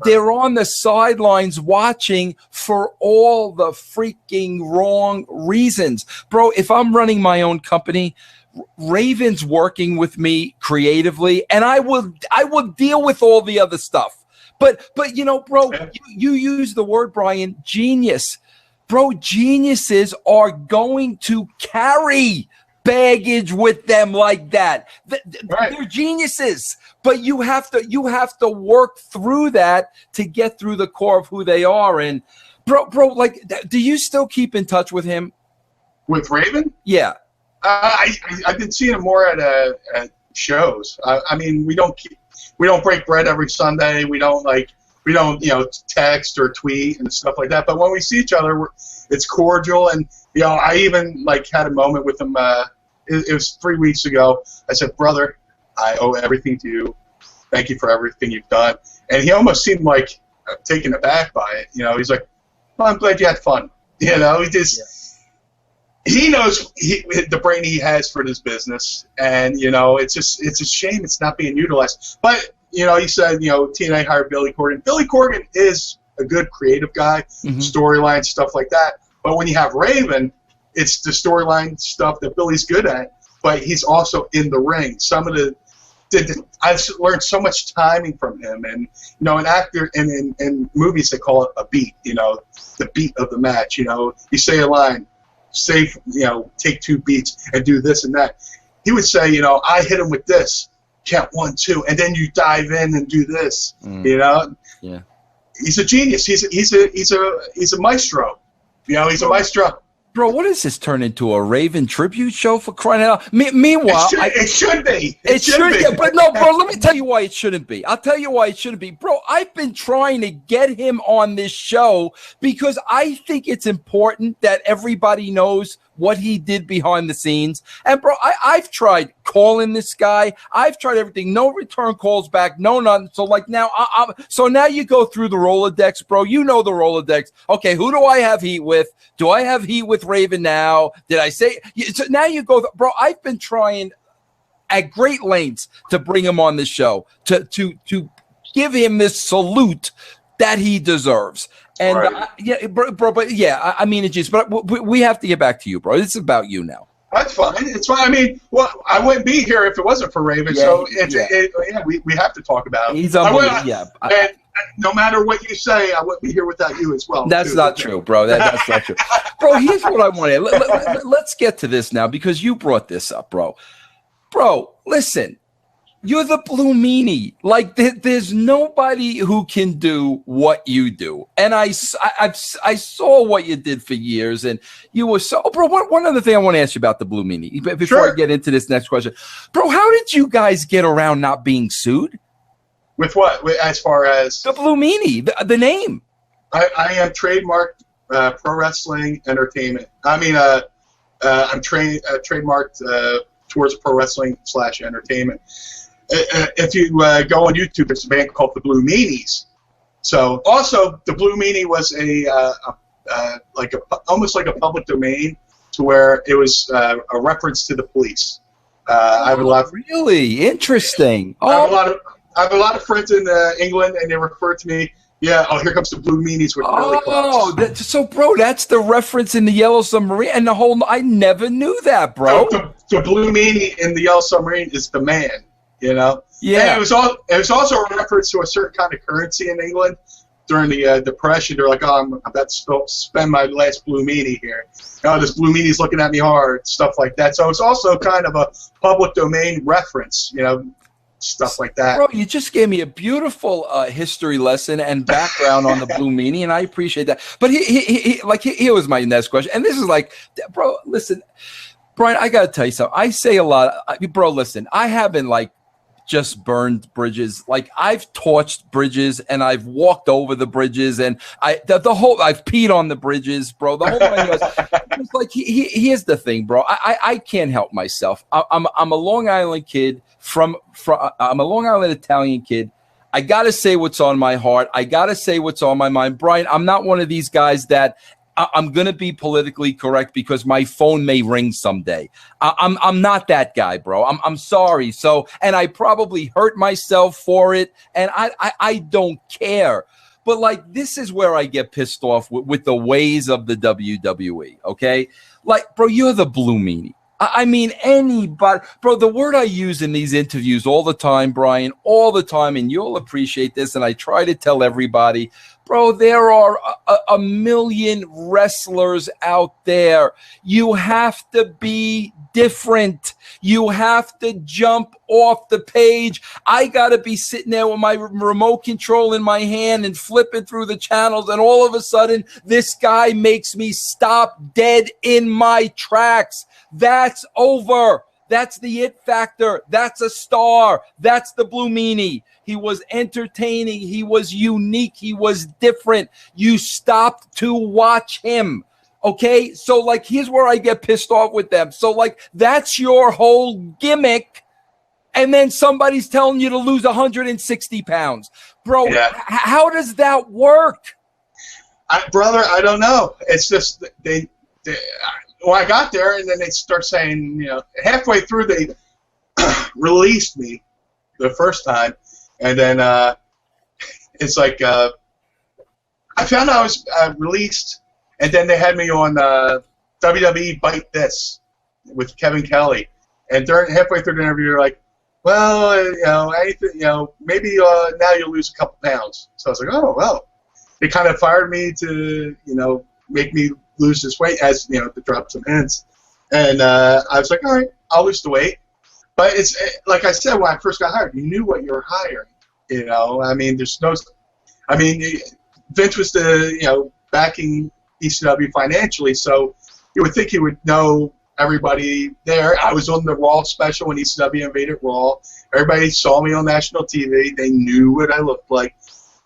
They're on the sidelines watching for all the freaking wrong reasons. Bro, if I'm running my own company, Raven's working with me creatively, and I will deal with all the other stuff. But you know, bro, you use the word, Brian, genius. Bro, geniuses are going to carry baggage with them like that. They're geniuses. But you have to work through that to get through the core of who they are. And bro, like, do you still keep in touch with him? With Raven? Yeah. I've been seeing him more at shows. I mean, we don't break bread every Sunday. We don't text or tweet and stuff like that. But when we see each other, it's cordial. And I even had a moment with him. It was 3 weeks ago. I said, brother, I owe everything to you. Thank you for everything you've done. And he almost seemed like taken aback by it. He's like, well, I'm glad you had fun. He knows the brain he has for this business. And, it's a shame it's not being utilized. But, he said, TNA hired Billy Corgan. Billy Corgan is a good creative guy, storyline, stuff like that. But when you have Raven, it's the storyline stuff that Billy's good at. But he's also in the ring. I've learned so much timing from him, and an actor in movies they call it a beat. The beat of the match. You say a line, take 2 beats and do this and that. He would say, I hit him with this, count 1, 2, and then you dive in and do this. Yeah. He's a genius. He's a maestro. He's a maestro. Bro, what does this turn into, a Raven tribute show, for crying out loud? Meanwhile, it should be. It should be. But no, bro, let me tell you why it shouldn't be. I'll tell you why it shouldn't be. Bro, I've been trying to get him on this show because I think it's important that everybody knows what he did behind the scenes. And, bro, I've tried calling this guy. I've tried everything. No return calls back. No nothing. So, now, so now you go through the Rolodex, bro. You know the Rolodex. Okay, who do I have heat with? Do I have heat with Raven now? Did I say? So now you go, bro. I've been trying at great lengths to bring him on this show to give him this salute that he deserves. And right. Bro, but yeah, I mean, it's just, but we have to get back to you, bro. It's about you now. That's fine. It's fine. I mean, well, I wouldn't be here if it wasn't for Raven. Yeah, so we have to talk about him. He's unbelievable. And no matter what you say, I wouldn't be here without you as well. That's not true, bro. That's not true. Bro, here's what I want to let's get to this now, because you brought this up, bro. Bro, listen. You're the Blue Meanie. There's nobody who can do what you do. And I saw what you did for years, and you were so. Bro, one other thing I want to ask you about the Blue Meanie before I get into this next question. Bro, how did you guys get around not being sued? With what? As far as the Blue Meanie, the name. I am trademarked pro wrestling entertainment. I mean, I'm trademarked towards pro wrestling / entertainment. If you go on YouTube, it's a band called the Blue Meanies. So also, the Blue Meanie was almost like a public domain, to where it was a reference to the police. I have a lot. Really interesting. I have a lot of friends in England, and they refer to me. Yeah. Oh, here comes the Blue Meanies with Billy Clubs. So, bro, that's the reference in the Yellow Submarine, and the whole. I never knew that, bro. The Blue Meanie in the Yellow Submarine is the man. you know. Yeah. And it was also a reference to a certain kind of currency in England during the Depression. They're like, oh, I'm about to spend my last blue meanie here. Oh, this blue meanie's looking at me hard, stuff like that. So it's also kind of a public domain reference, you know, stuff like that. Bro, you just gave me a beautiful history lesson and background on the blue meanie, and I appreciate that. But here was my next question, and this is like, bro, listen, Brian, I gotta tell you something. I say a lot, bro. Listen, I haven't like just burned bridges. Like I've torched bridges and I've walked over the bridges and I've peed on the bridges, bro. The whole thing was it's like here's the thing, bro. I can't help myself. I'm a Long Island kid from I'm a Long Island Italian kid. I gotta say what's on my heart. I gotta say what's on my mind. Brian, I'm not one of these guys that I'm going to be politically correct because my phone may ring someday. I'm not that guy, bro. I'm sorry. So, and I probably hurt myself for it, and I don't care. But like, this is where I get pissed off with the ways of the WWE. Okay, like, bro, you're the blue meanie. I mean, anybody, bro, the word I use in these interviews all the time, Brian, all the time, and you'll appreciate this, and I try to tell everybody, bro, there are a million wrestlers out there. You have to be different. You have to jump off the page. I got to be sitting there with my remote control in my hand and flipping through the channels, and all of a sudden, this guy makes me stop dead in my tracks. That's over. That's the it factor. That's a star. That's the blue meanie. He was entertaining. He was unique. He was different. You stopped to watch him. Okay? So, like, here's where I get pissed off with them. So, like, that's your whole gimmick. And then somebody's telling you to lose 160 pounds. Bro, how does that work? Brother, I don't know. It's just they when I got there, and then they start saying, you know, halfway through they released me the first time, and then it's like I found out I was released, and then they had me on WWE Bite This with Kevin Kelly, and halfway through the interview, they're like, well, you know, anything, you know, maybe now you'll lose a couple pounds. So I was like, oh well. They kind of fired me to, you know, make me lose this weight, as you know, to drop some hints. And I was like, all right, I'll lose the weight. But it's like I said when I first got hired, you knew what you were hiring. You know, I mean, Vince was backing ECW financially, so you would think he would know everybody there. I was on the Raw special when ECW invaded Raw. Everybody saw me on national TV. They knew what I looked like.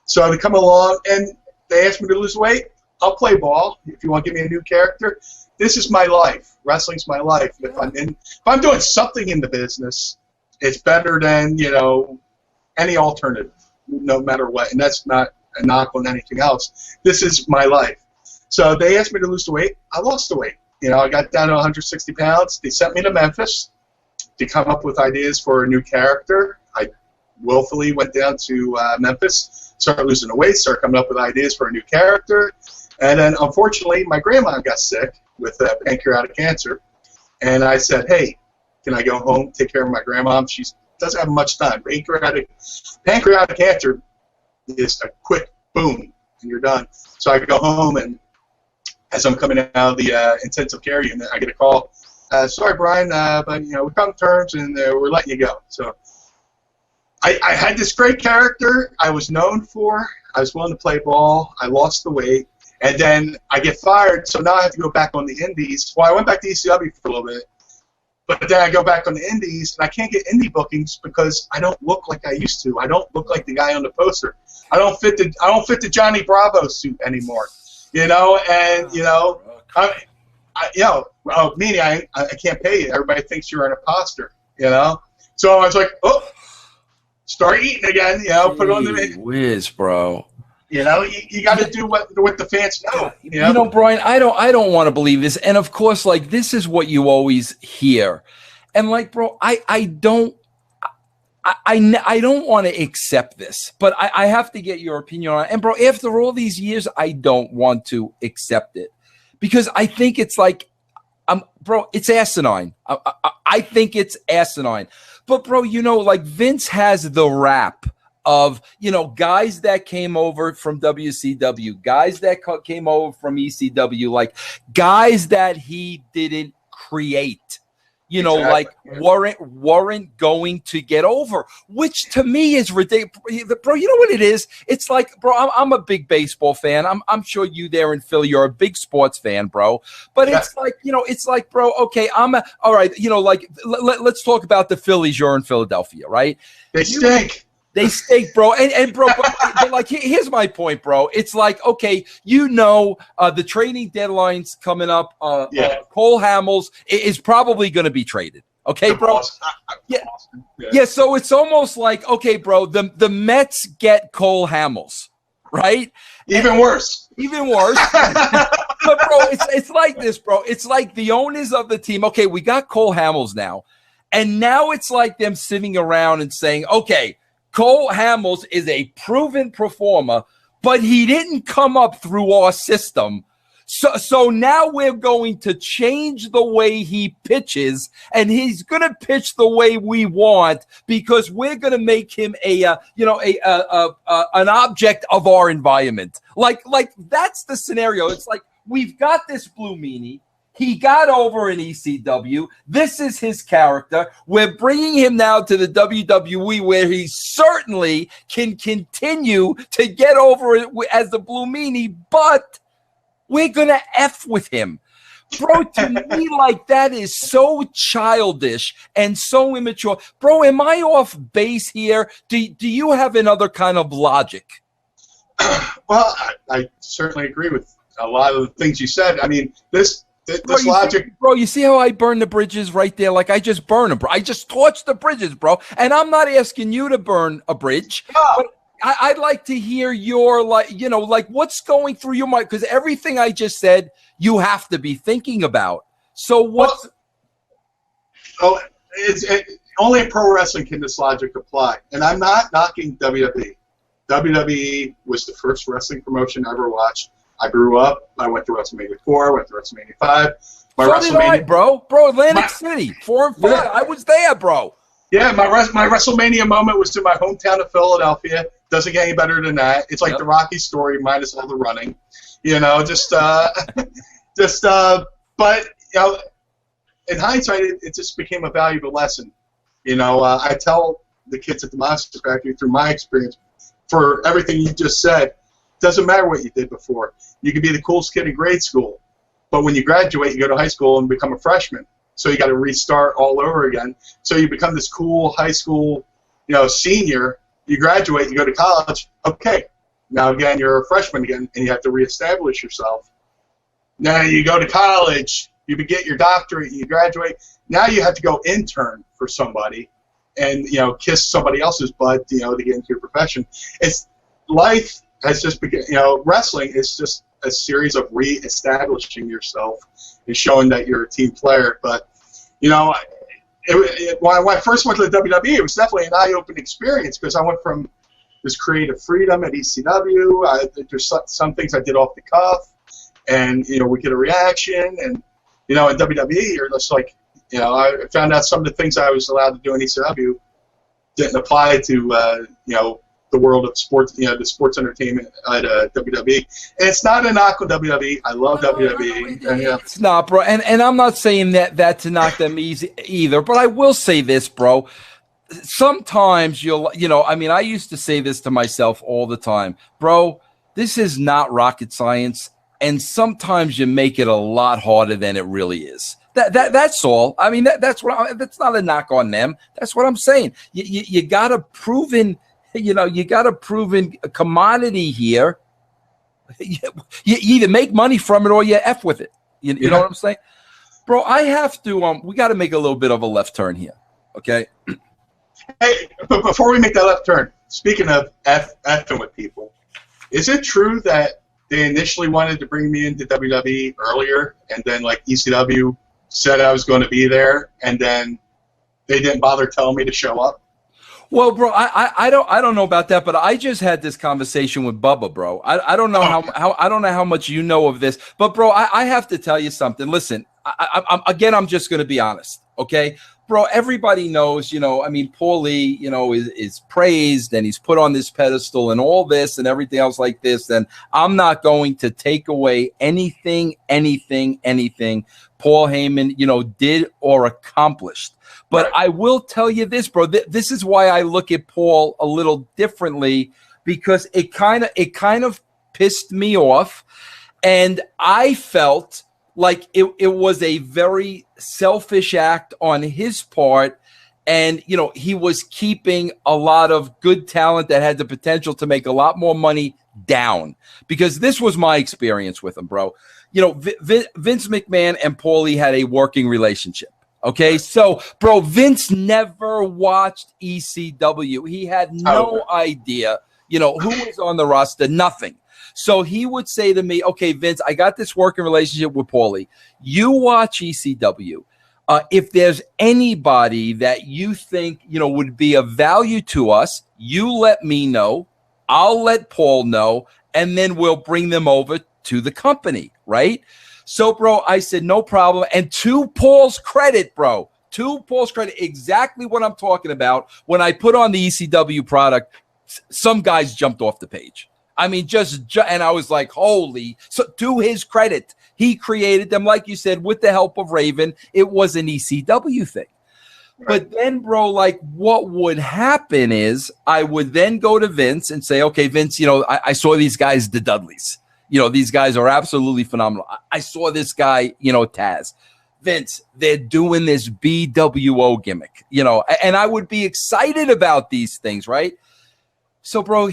So they come along and they asked me to lose weight. I'll play ball if you want to give me a new character. This is my life. Wrestling's my life. If I'm doing something in the business, it's better than, you know, any alternative, no matter what. And that's not a knock on anything else. This is my life. So they asked me to lose the weight. I lost the weight. You know, I got down to 160 pounds. They sent me to Memphis to come up with ideas for a new character. I willfully went down to Memphis, started losing the weight, started coming up with ideas for a new character. And then, unfortunately, my grandma got sick with pancreatic cancer. And I said, hey, can I go home, take care of my grandma? She doesn't have much time. Pancreatic cancer is a quick boom, and you're done. So I go home, and as I'm coming out of the intensive care unit, I get a call. Sorry, Brian, but you know, we come to terms, and we're letting you go. So I had this great character I was known for. I was willing to play ball. I lost the weight. And then I get fired, so now I have to go back on the indies. Well, I went back to ECW for a little bit, but then I go back on the indies, and I can't get indie bookings because I don't look like I used to. I don't look like the guy on the poster. I don't fit the Johnny Bravo suit anymore, you know. And you know, Meanie, I can't pay you. Everybody thinks you're an imposter, you know. So I was like, oh, start eating again, you know. Put it on the whiz, bro. You know, you got to do what the fans know. You know? You know, Brian, I don't want to believe this, and of course, like this is what you always hear, and like, bro, I don't want to accept this, but I have to get your opinion on it. And bro, after all these years, I don't want to accept it because I think it's like, bro, it's asinine. I think it's asinine. But, bro, you know, like Vince has the rap of, you know, guys that came over from WCW, guys that came over from ECW, like guys that he didn't create. You know, Exactly. like weren't going to get over, which to me is ridiculous, bro. You know what it is? It's like, bro, I'm a big baseball fan. I'm sure you there in Philly, you're a big sports fan, bro. But it's like, you know, it's like, bro, okay, all right. You know, like let's talk about the Phillies. You're in Philadelphia, right? They stink. They stink, bro. And bro, but like, here's my point, bro. It's like, okay, you know, the trading deadline's coming up. Cole Hamels is probably going to be traded. Okay, bro. Yeah. So it's almost like, okay, bro, the Mets get Cole Hamels, right? Even worse. But bro, it's like this, bro. It's like the owners of the team. Okay, we got Cole Hamels now, and now it's like them sitting around and saying, okay, Cole Hamels is a proven performer, but he didn't come up through our system. So now we're going to change the way he pitches, and he's going to pitch the way we want because we're going to make him an object of our environment. Like that's the scenario. It's like we've got this Blue Meanie. He got over in ECW. This is his character. We're bringing him now to the WWE where he certainly can continue to get over it as the Blue Meanie, but we're going to F with him. Bro, to me, like, that is so childish and so immature. Bro, am I off base here? Do you have another kind of logic? Well, I certainly agree with a lot of the things you said. I mean, this logic. You see how I burn the bridges right there? Like, I just burn them, bro. I just torch the bridges, bro. And I'm not asking you to burn a bridge, but I'd like to hear your, like, you know, like what's going through your mind, because everything I just said, you have to be thinking about. So what's? Only in pro wrestling can this logic apply, and I'm not knocking WWE. WWE was the first wrestling promotion I ever watched. I grew up. I went to WrestleMania 4, went to WrestleMania 5. So did I, bro. Atlantic City, 4 and 5. Yeah. I was there, bro. Yeah, my WrestleMania moment was in my hometown of Philadelphia. Doesn't get any better than that. It's like the Rocky story minus all the running. You know, but, you know, in hindsight, it just became a valuable lesson. You know, I tell the kids at the Monster Factory through my experience, for everything you just said, doesn't matter what you did before. You could be the coolest kid in grade school, but when you graduate, you go to high school and become a freshman. So you got to restart all over again. So you become this cool high school, you know, senior. You graduate, you go to college. Okay, now again you're a freshman again, and you have to reestablish yourself. Now you go to college, you get your doctorate, you graduate. Now you have to go intern for somebody, and kiss somebody else's butt, to get into your profession. It's life has just begun. Wrestling is just a series of re-establishing yourself and showing that you're a team player. But when I first went to the WWE, it was definitely an eye-opening experience because I went from this creative freedom at ECW. There's some things I did off the cuff, and we get a reaction. And at WWE, you're just like, I found out some of the things I was allowed to do in ECW didn't apply to the world of sports, the sports entertainment at WWE. And it's not a knock on WWE. I love WWE. It's not, bro. And I'm not saying that to knock them easy either. But I will say this, bro. Sometimes I used to say this to myself all the time, bro. This is not rocket science, and sometimes you make it a lot harder than it really is. That's all. I mean, that's not a knock on them. That's what I'm saying. You got a proven. You got a proven commodity here. You either make money from it or you F with it. You know what I'm saying? Bro, I have to, we got to make a little bit of a left turn here, okay? Hey, but before we make that left turn, speaking of F'ing with people, is it true that they initially wanted to bring me into WWE earlier, and then, like, ECW said I was going to be there, and then they didn't bother telling me to show up? Well, bro, I don't know about that, but I just had this conversation with Bubba, bro. I don't know how I don't know how much you know of this, but bro, I have to tell you something. Listen, I'm just going to be honest, okay? bro, everybody knows, I mean, Paulie, is praised and he's put on this pedestal and all this and everything else like this. And I'm not going to take away anything Paul Heyman, did or accomplished. But right. I will tell you this, bro. This is why I look at Paul a little differently, because it kind of pissed me off, and I felt like it was a very selfish act on his part, and he was keeping a lot of good talent that had the potential to make a lot more money down, because this was my experience with him, bro. Vince McMahon and Paulie had a working relationship. Okay, so, bro, Vince never watched ECW. He had no idea, who was on the roster, nothing. So he would say to me, okay, Vince, I got this working relationship with Paulie. You watch ECW. If there's anybody that you think, would be of value to us, you let me know. I'll let Paul know, and then we'll bring them over to the company, right? So, bro, I said, no problem. And to Paul's credit, exactly what I'm talking about, when I put on the ECW product, some guys jumped off the page. I mean, and I was like, holy. So to his credit, he created them, like you said, with the help of Raven. It was an ECW thing. Right. But then, bro, like what would happen is I would then go to Vince and say, okay, Vince, I saw these guys, the Dudleys. These guys are absolutely phenomenal. I saw this guy, Taz. Vince, they're doing this BWO gimmick, and I would be excited about these things, right? So, bro,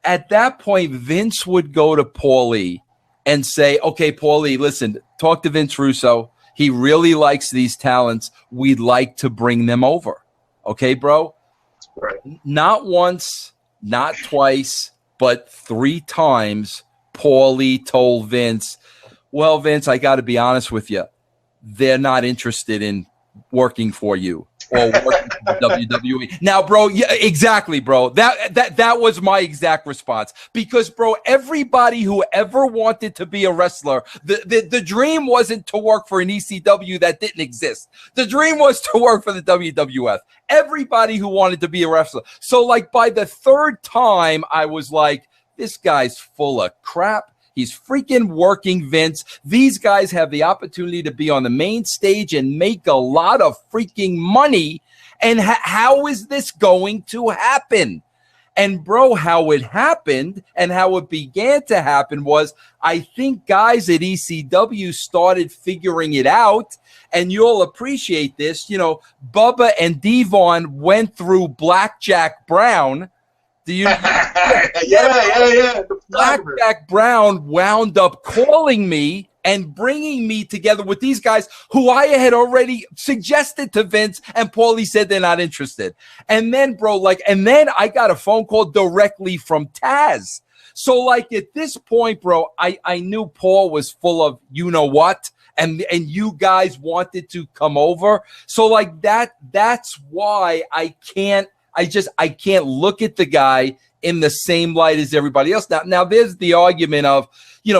at that point, Vince would go to Paulie and say, okay, Paulie, listen, talk to Vince Russo. He really likes these talents. We'd like to bring them over. Okay, bro? Right. Not once, not twice, but 3 times, Paulie told Vince, well, Vince, I got to be honest with you. They're not interested in working for you or working for WWE. Now, bro, yeah, exactly, bro. That was my exact response. Because, bro, everybody who ever wanted to be a wrestler, the dream wasn't to work for an ECW that didn't exist. The dream was to work for the WWF. Everybody who wanted to be a wrestler. So, like, by the 3rd time, I was like, this guy's full of crap. He's freaking working Vince. These guys have the opportunity to be on the main stage and make a lot of freaking money. And how is this going to happen? And, bro, how it happened and how it began to happen was, I think guys at ECW started figuring it out. And you'll appreciate this. Bubba and Devon went through Blackjack Brown. Do you? Yeah. Blackjack Brown wound up calling me and bringing me together with these guys who I had already suggested to Vince, and Paulie said they're not interested. And then, bro, and then I got a phone call directly from Taz. So, at this point, bro, I knew Paul was full of you-know-what, and you guys wanted to come over. So, that's why I can't look at the guy in the same light as everybody else. Now there's the argument of, he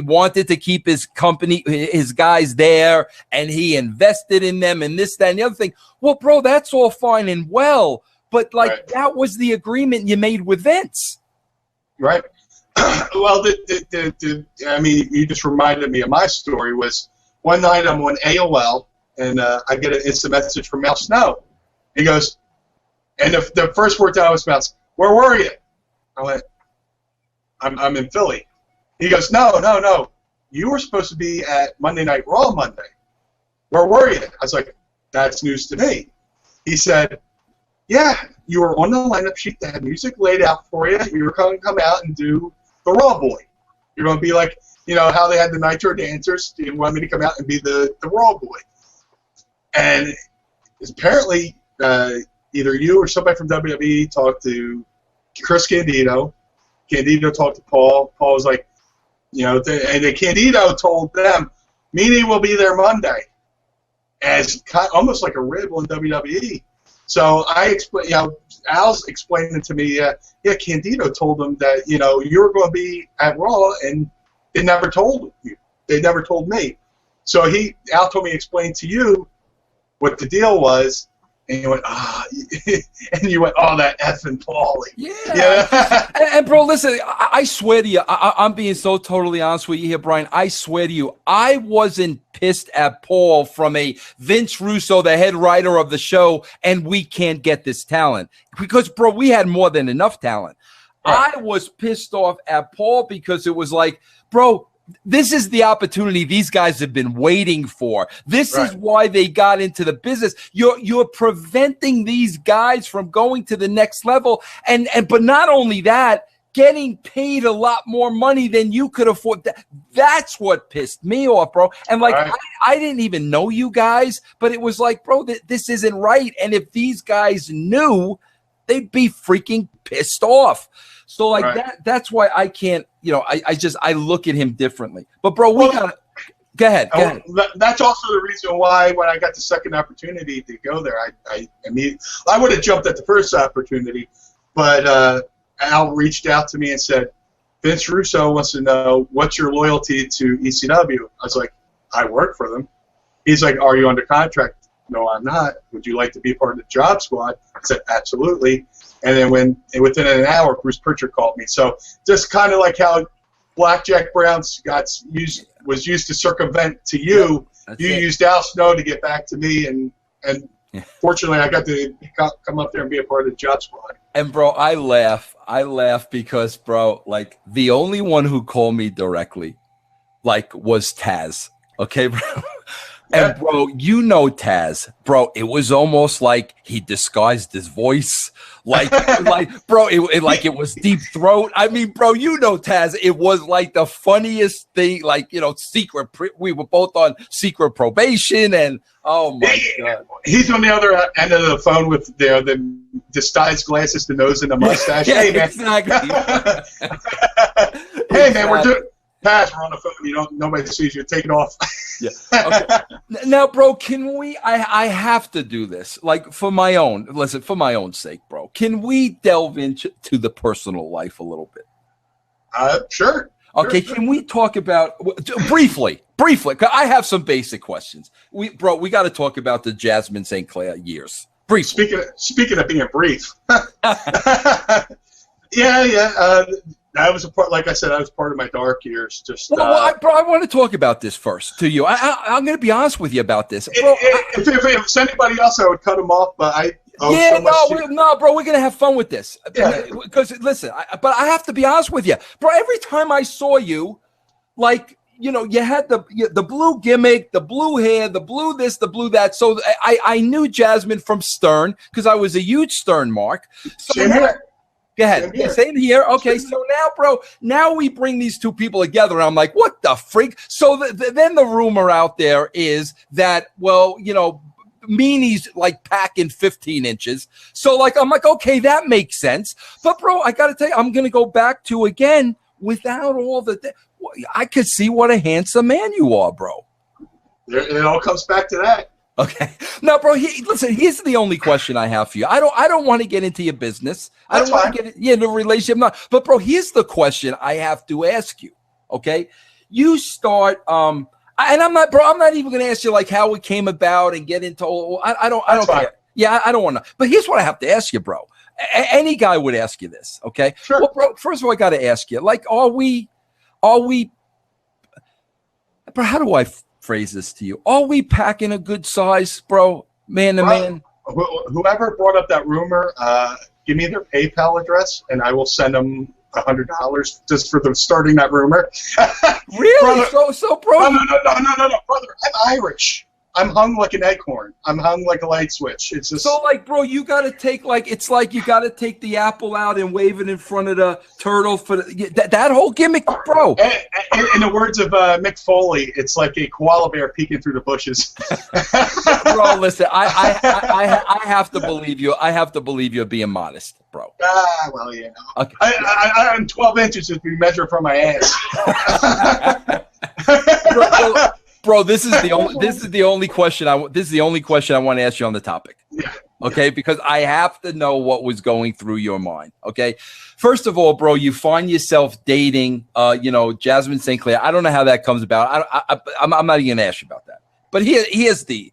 wanted to keep his company, his guys there, and he invested in them and this, that, and the other thing. Well, bro, that's all fine and well, but right. That was the agreement you made with Vince. Right. Well, you just reminded me of my story. Was one night I'm on AOL and I get an instant message from Al Snow. He goes, and the first word out of his mouth, where were you? I went, I'm in Philly. He goes, no. You were supposed to be at Monday Night Raw Monday. Where were you? I was like, that's news to me. He said, yeah, you were on the lineup sheet. They had music laid out for you. You were going to come out and do the Raw Boy. You're going to be like, how they had the Nitro dancers. You want me to come out and be the Raw Boy. And apparently, either you or somebody from WWE talked to Chris Candido. Candido talked to Paul. Paul was like, and then Candido told them, Meanie will be there Monday, as almost like a rib on WWE. So I explained, Al's explained it to me. Candido told them that you were going to be at Raw, and they never told you. They never told me. So Al told me to explain to you what the deal was. And you went, and you went, that effing Paulie. Yeah. and bro, listen, I swear to you, I'm being so totally honest with you here, Brian. I swear to you, I wasn't pissed at Paul from a Vince Russo, the head writer of the show, and we can't get this talent. Because, bro, we had more than enough talent. Right. I was pissed off at Paul because it was like, bro, this is the opportunity these guys have been waiting for. This is why they got into the business. You're preventing these guys from going to the next level. But not only that, getting paid a lot more money than you could afford. That's what pissed me off, bro. And like, I didn't even know you guys, but it was like, bro, this isn't right. And if these guys knew, they'd be freaking pissed off. So like that's why I can't, I look at him differently. But bro, we gotta go ahead. That's also the reason why when I got the second opportunity to go there, I would have jumped at the first opportunity, but Al reached out to me and said, Vince Russo wants to know what's your loyalty to ECW. I was like, I work for them. He's like, are you under contract? No, I'm not. Would you like to be part of the job squad? I said, absolutely. And then within an hour, Bruce Pritchard called me. So just kind of like how Blackjack Brown's was used to circumvent to you, used Al Snow to get back to me, and fortunately I got to come up there and be a part of the job squad. And bro, I laugh because bro, like the only one who called me directly, like, was Taz. Okay, bro. And bro, Taz, bro, it was almost like he disguised his voice. Like, bro, it was deep throat. I mean, bro, Taz, it was like the funniest thing, like, secret. We were both on secret probation, and oh my God. He's on the other end of the phone with the disguised glasses, the nose, and the mustache. Hey, man. Exactly. Hey, man, we're doing. Pass, we're on the phone. Nobody sees you. Take it off. Yeah. Okay. Now, bro, can we? I have to do this, like, for my own sake, bro. Can we delve into the personal life a little bit? Sure. Okay. Sure. Can we talk about briefly? 'Cause I have some basic questions. We got to talk about the Jasmine St. Clair years. Briefly. Speaking of being brief. Yeah. I was like I said, I was part of my dark years. Just bro, I want to talk about this first to you. I'm going to be honest with you about this. Bro, if it's anybody else, I would cut them off. But bro, we're going to have fun with this. Because listen, but I have to be honest with you, bro. Every time I saw you, like, you had the blue gimmick, the blue hair, the blue this, the blue that. So I knew Jasmine from Stern because I was a huge Stern mark. So Same here. Go ahead. Same here. Okay, so now, bro, we bring these two people together. I'm like, what the freak? So then the rumor out there is that, well, Meanie's like packing 15 inches. So like, I'm like, okay, that makes sense. But bro, I got to tell you, I'm going to go back to again without all I could see what a handsome man you are, bro. It all comes back to that. Okay. Now, bro, listen, here's the only question I have for you. I don't want to get into your business. I don't want to get into a relationship. But bro, here's the question I have to ask you. Okay. You start, and I'm not even going to ask you like how it came about and get into, I don't care. Yeah, I don't want to. But here's what I have to ask you, bro. Any guy would ask you this. Okay. Sure. Well, bro, first of all, I got to ask you, like, are we, bro, how do I phrase this to you? Are we packing a good size, bro? Man to man? Whoever brought up that rumor, give me their PayPal address, and I will send them $100 just for them starting that rumor. Really? Brother, so bro? No, brother. I'm Irish. I'm hung like an acorn. I'm hung like a light switch. It's just so like, bro, you got to take it's like you got to take the apple out and wave it in front of the turtle for that whole gimmick, bro. In the words of Mick Foley, it's like a koala bear peeking through the bushes. Bro, listen, I have to believe you. I have to believe you're being modest, bro. Well, yeah. Okay. I'm 12 inches if you measure from my ass. Bro, this is the only question I want to ask you on the topic. Yeah. Okay, because I have to know what was going through your mind. Okay, first of all, bro, you find yourself dating, Jasmine St. Clair. I don't know how that comes about. I'm not even gonna ask you about that. But here's the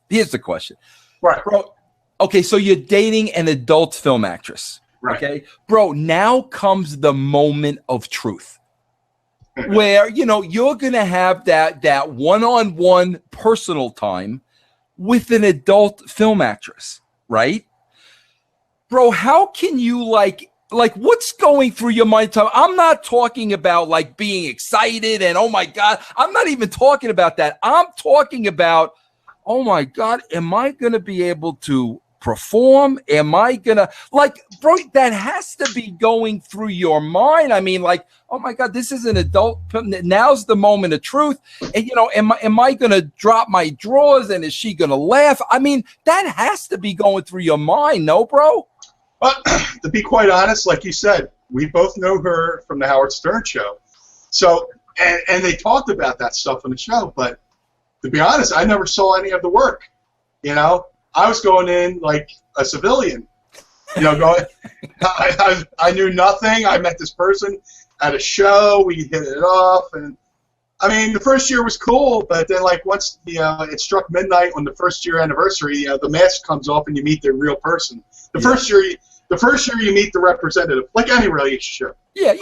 Here's the question. Right. Bro, okay, so you're dating an adult film actress. Right. Okay. Bro, now comes the moment of truth where, you're going to have that one-on-one personal time with an adult film actress, right? Bro, how can you like what's going through your mind? I'm not talking about like being excited and oh my God, I'm not even talking about that. I'm talking about, oh my God, am I going to be able to perform? Am I gonna bro, that has to be going through your mind. I mean, like, oh my God, this is an adult. Now's the moment of truth. And am I gonna drop my drawers and is she gonna laugh? I mean, that has to be going through your mind, no, bro? Well, to be quite honest, like you said, we both know her from the Howard Stern show. So, and they talked about that stuff on the show, but to be honest, I never saw any of the work. I was going in like a civilian, going, I knew nothing. I met this person at a show. We hit it off. And I mean, the first year was cool, but then like once, it struck midnight on the first year anniversary, the mask comes off and you meet the real person. The first year you meet the representative, like any relationship. Yeah.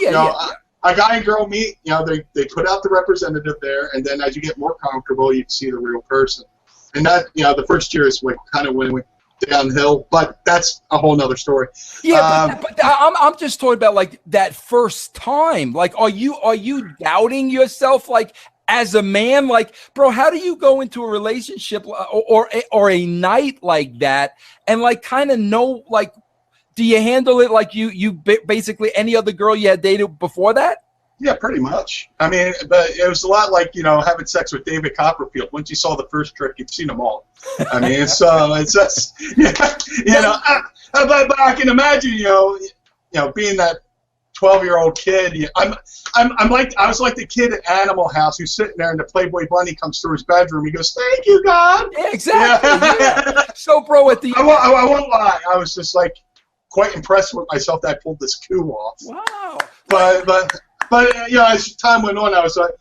A guy and girl meet, they put out the representative there, and then as you get more comfortable, you see the real person. And that, the first year is like kind of when it went downhill, but that's a whole nother story. Yeah, but I'm just talking about like that first time. Like, are you doubting yourself, like as a man? Like, bro, how do you go into a relationship or a night like that and like kind of know, like, do you handle it like you basically any other girl you had dated before that? Yeah, pretty much. I mean, but it was a lot like, having sex with David Copperfield. Once you saw the first trick, you'd seen them all. I mean, so it's just, but I can imagine, being that 12-year-old kid. I was like the kid at Animal House who's sitting there and the Playboy Bunny comes through his bedroom. He goes, "Thank you, God." Yeah, exactly. Yeah. So, bro, at the I won't lie. I was just like quite impressed with myself that I pulled this coup off. Wow. But as time went on, I was like,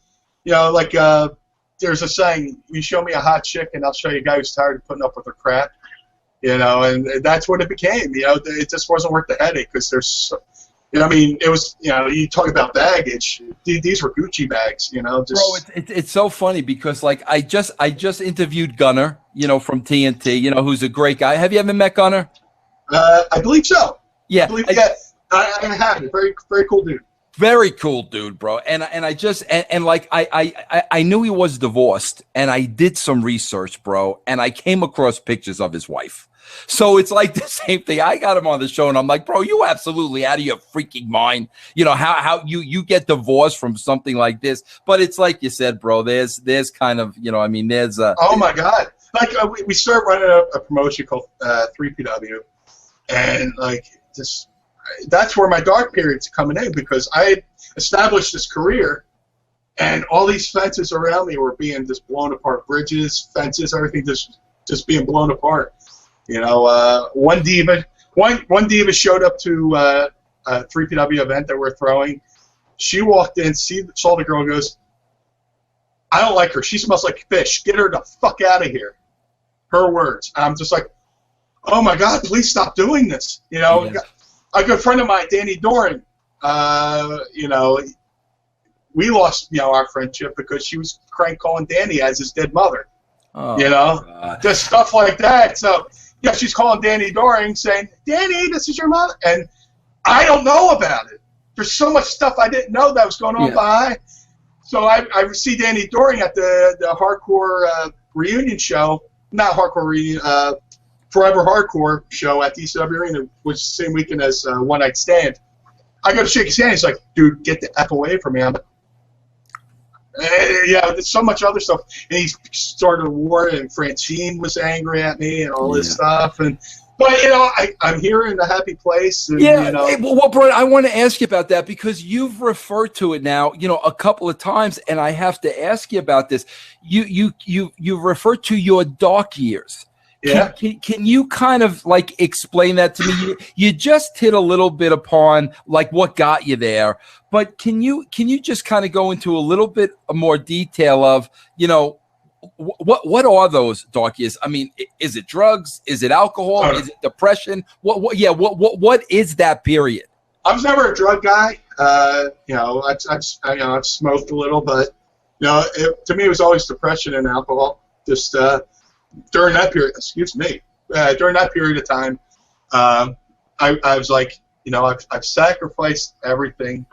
there's a saying: "You show me a hot chick, and I'll show you a guy who's tired of putting up with her crap." And that's what it became. It just wasn't worth the headache because there's, I mean, it was, you talk about baggage. These were Gucci bags, Just... Bro, it's so funny because like I just interviewed Gunner, from TNT, who's a great guy. Have you ever met Gunner? I believe so. Yeah, I have it. Very, very cool dude. Very cool dude, bro. And I just like I knew he was divorced, and I did some research, bro, and I came across pictures of his wife. So it's like the same thing. I got him on the show, and I'm like, bro, you absolutely out of your freaking mind. How you get divorced from something like this. But it's like you said, bro, there's kind of, I mean, there's oh my God. Like we started running a promotion called 3PW, and like this. That's where my dark period's coming in because I had established this career, and all these fences around me were being just blown apart. Bridges, fences, everything just being blown apart. One diva showed up to a 3PW event that we're throwing. She walked in, saw the girl, and goes, "I don't like her. She smells like fish. Get her the fuck out of here." Her words. I'm just like, oh my God, please stop doing this. Yeah. A good friend of mine, Danny Doran, we lost, our friendship because she was crank calling Danny as his dead mother. Oh, God. Just stuff like that. So, she's calling Danny Doran saying, "Danny, this is your mother." And I don't know about it. There's so much stuff I didn't know that was going on behind. So I see Danny Doran at the hardcore reunion show, not hardcore reunion, Forever Hardcore show at the ECW Arena, which is the same weekend as One Night Stand. I go to shake his hand. He's like, "Dude, get the F away from me." I'm like, there's so much other stuff. And he started a war, and Francine was angry at me and all this stuff. But I'm here in a happy place. And, well, Brian, I want to ask you about that because you've referred to it now, a couple of times, and I have to ask you about this. You referred to your dark years. Yeah. Can you kind of like explain that to me? You just hit a little bit upon like what got you there, but can you just kind of go into a little bit more detail of, what are those dark years? I mean, is it drugs? Is it alcohol? Is it depression? What is that period? I was never a drug guy. I've smoked a little, but to me it was always depression and alcohol. Just during that period. During that period of time, I was like, I've sacrificed everything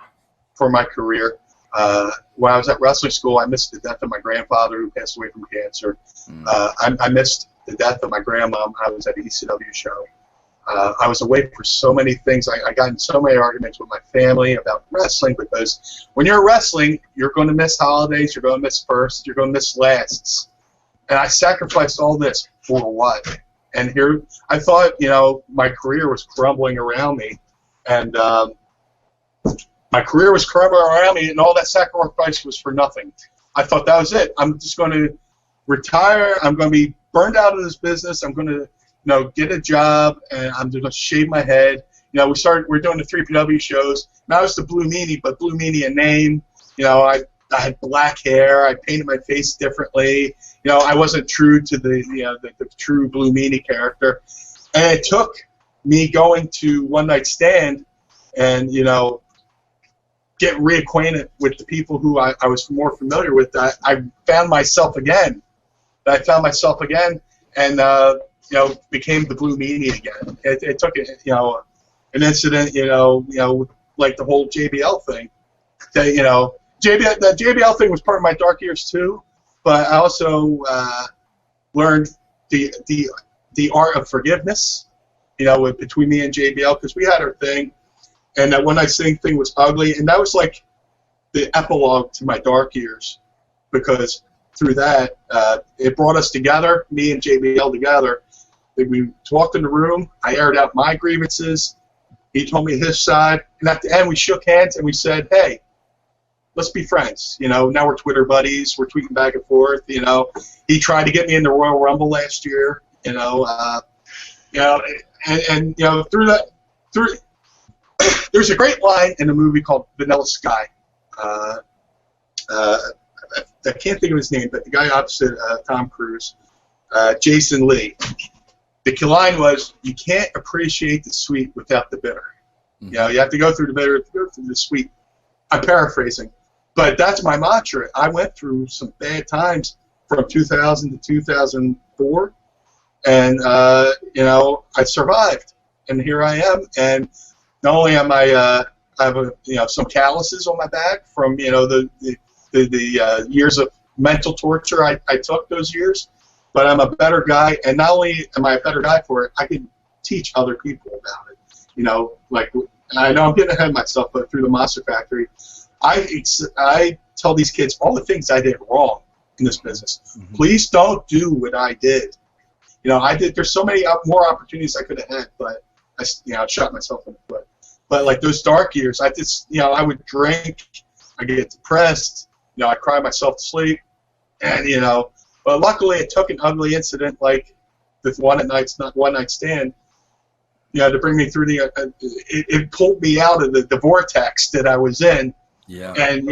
for my career. When I was at wrestling school, I missed the death of my grandfather who passed away from cancer. I missed the death of my grandmom. I was at an ECW show. I was away for so many things. I got in so many arguments with my family about wrestling because when you're wrestling, you're going to miss holidays, you're going to miss firsts, you're going to miss lasts. And I sacrificed all this for what? And here, I thought, my career was crumbling around me. And my career was crumbling around me, and all that sacrifice was for nothing. I thought that was it. I'm just going to retire. I'm going to be burned out of this business. I'm going to get a job, and I'm just going to shave my head. We're doing the 3PW shows. Now it's the Blue Meanie, but Blue Meanie a name. I had black hair. I painted my face differently. I wasn't true to the true Blue Meanie character. And it took me going to One Night Stand and, get reacquainted with the people who I was more familiar with. I found myself again. And became the Blue Meanie again. It took an incident, like the whole JBL thing. The JBL thing was part of my dark years too, but I also learned the art of forgiveness, between me and JBL, because we had our thing, and that One Night Stand thing was ugly, and that was like the epilogue to my dark years, because through that, it brought us together, me and JBL together. We talked in the room. I aired out my grievances. He told me his side. And at the end, we shook hands and we said, hey, let's be friends. Now we're Twitter buddies. We're tweeting back and forth. He tried to get me in the Royal Rumble last year. Through that, there's a great line in a movie called Vanilla Sky. I can't think of his name, but the guy opposite Tom Cruise, Jason Lee. The line was, you can't appreciate the sweet without the bitter. You have to go through the bitter to go through the sweet. I'm paraphrasing, but that's my mantra. I went through some bad times from 2000 to 2004, and I survived, and here I am. And not only am I have some calluses on my back from the years of mental torture I took those years, but I'm a better guy, and not only am I a better guy for it, I can teach other people about it. And I know I'm getting ahead of myself, but through the Monster Factory, I tell these kids all the things I did wrong in this business. Mm-hmm. Please don't do what I did. There's so many more opportunities I could have had, but I shot myself in the foot. But like those dark years, I would drink, I get depressed, I cry myself to sleep, and but luckily it took an ugly incident like this One Night Stand, to bring me through it pulled me out of the vortex that I was in, and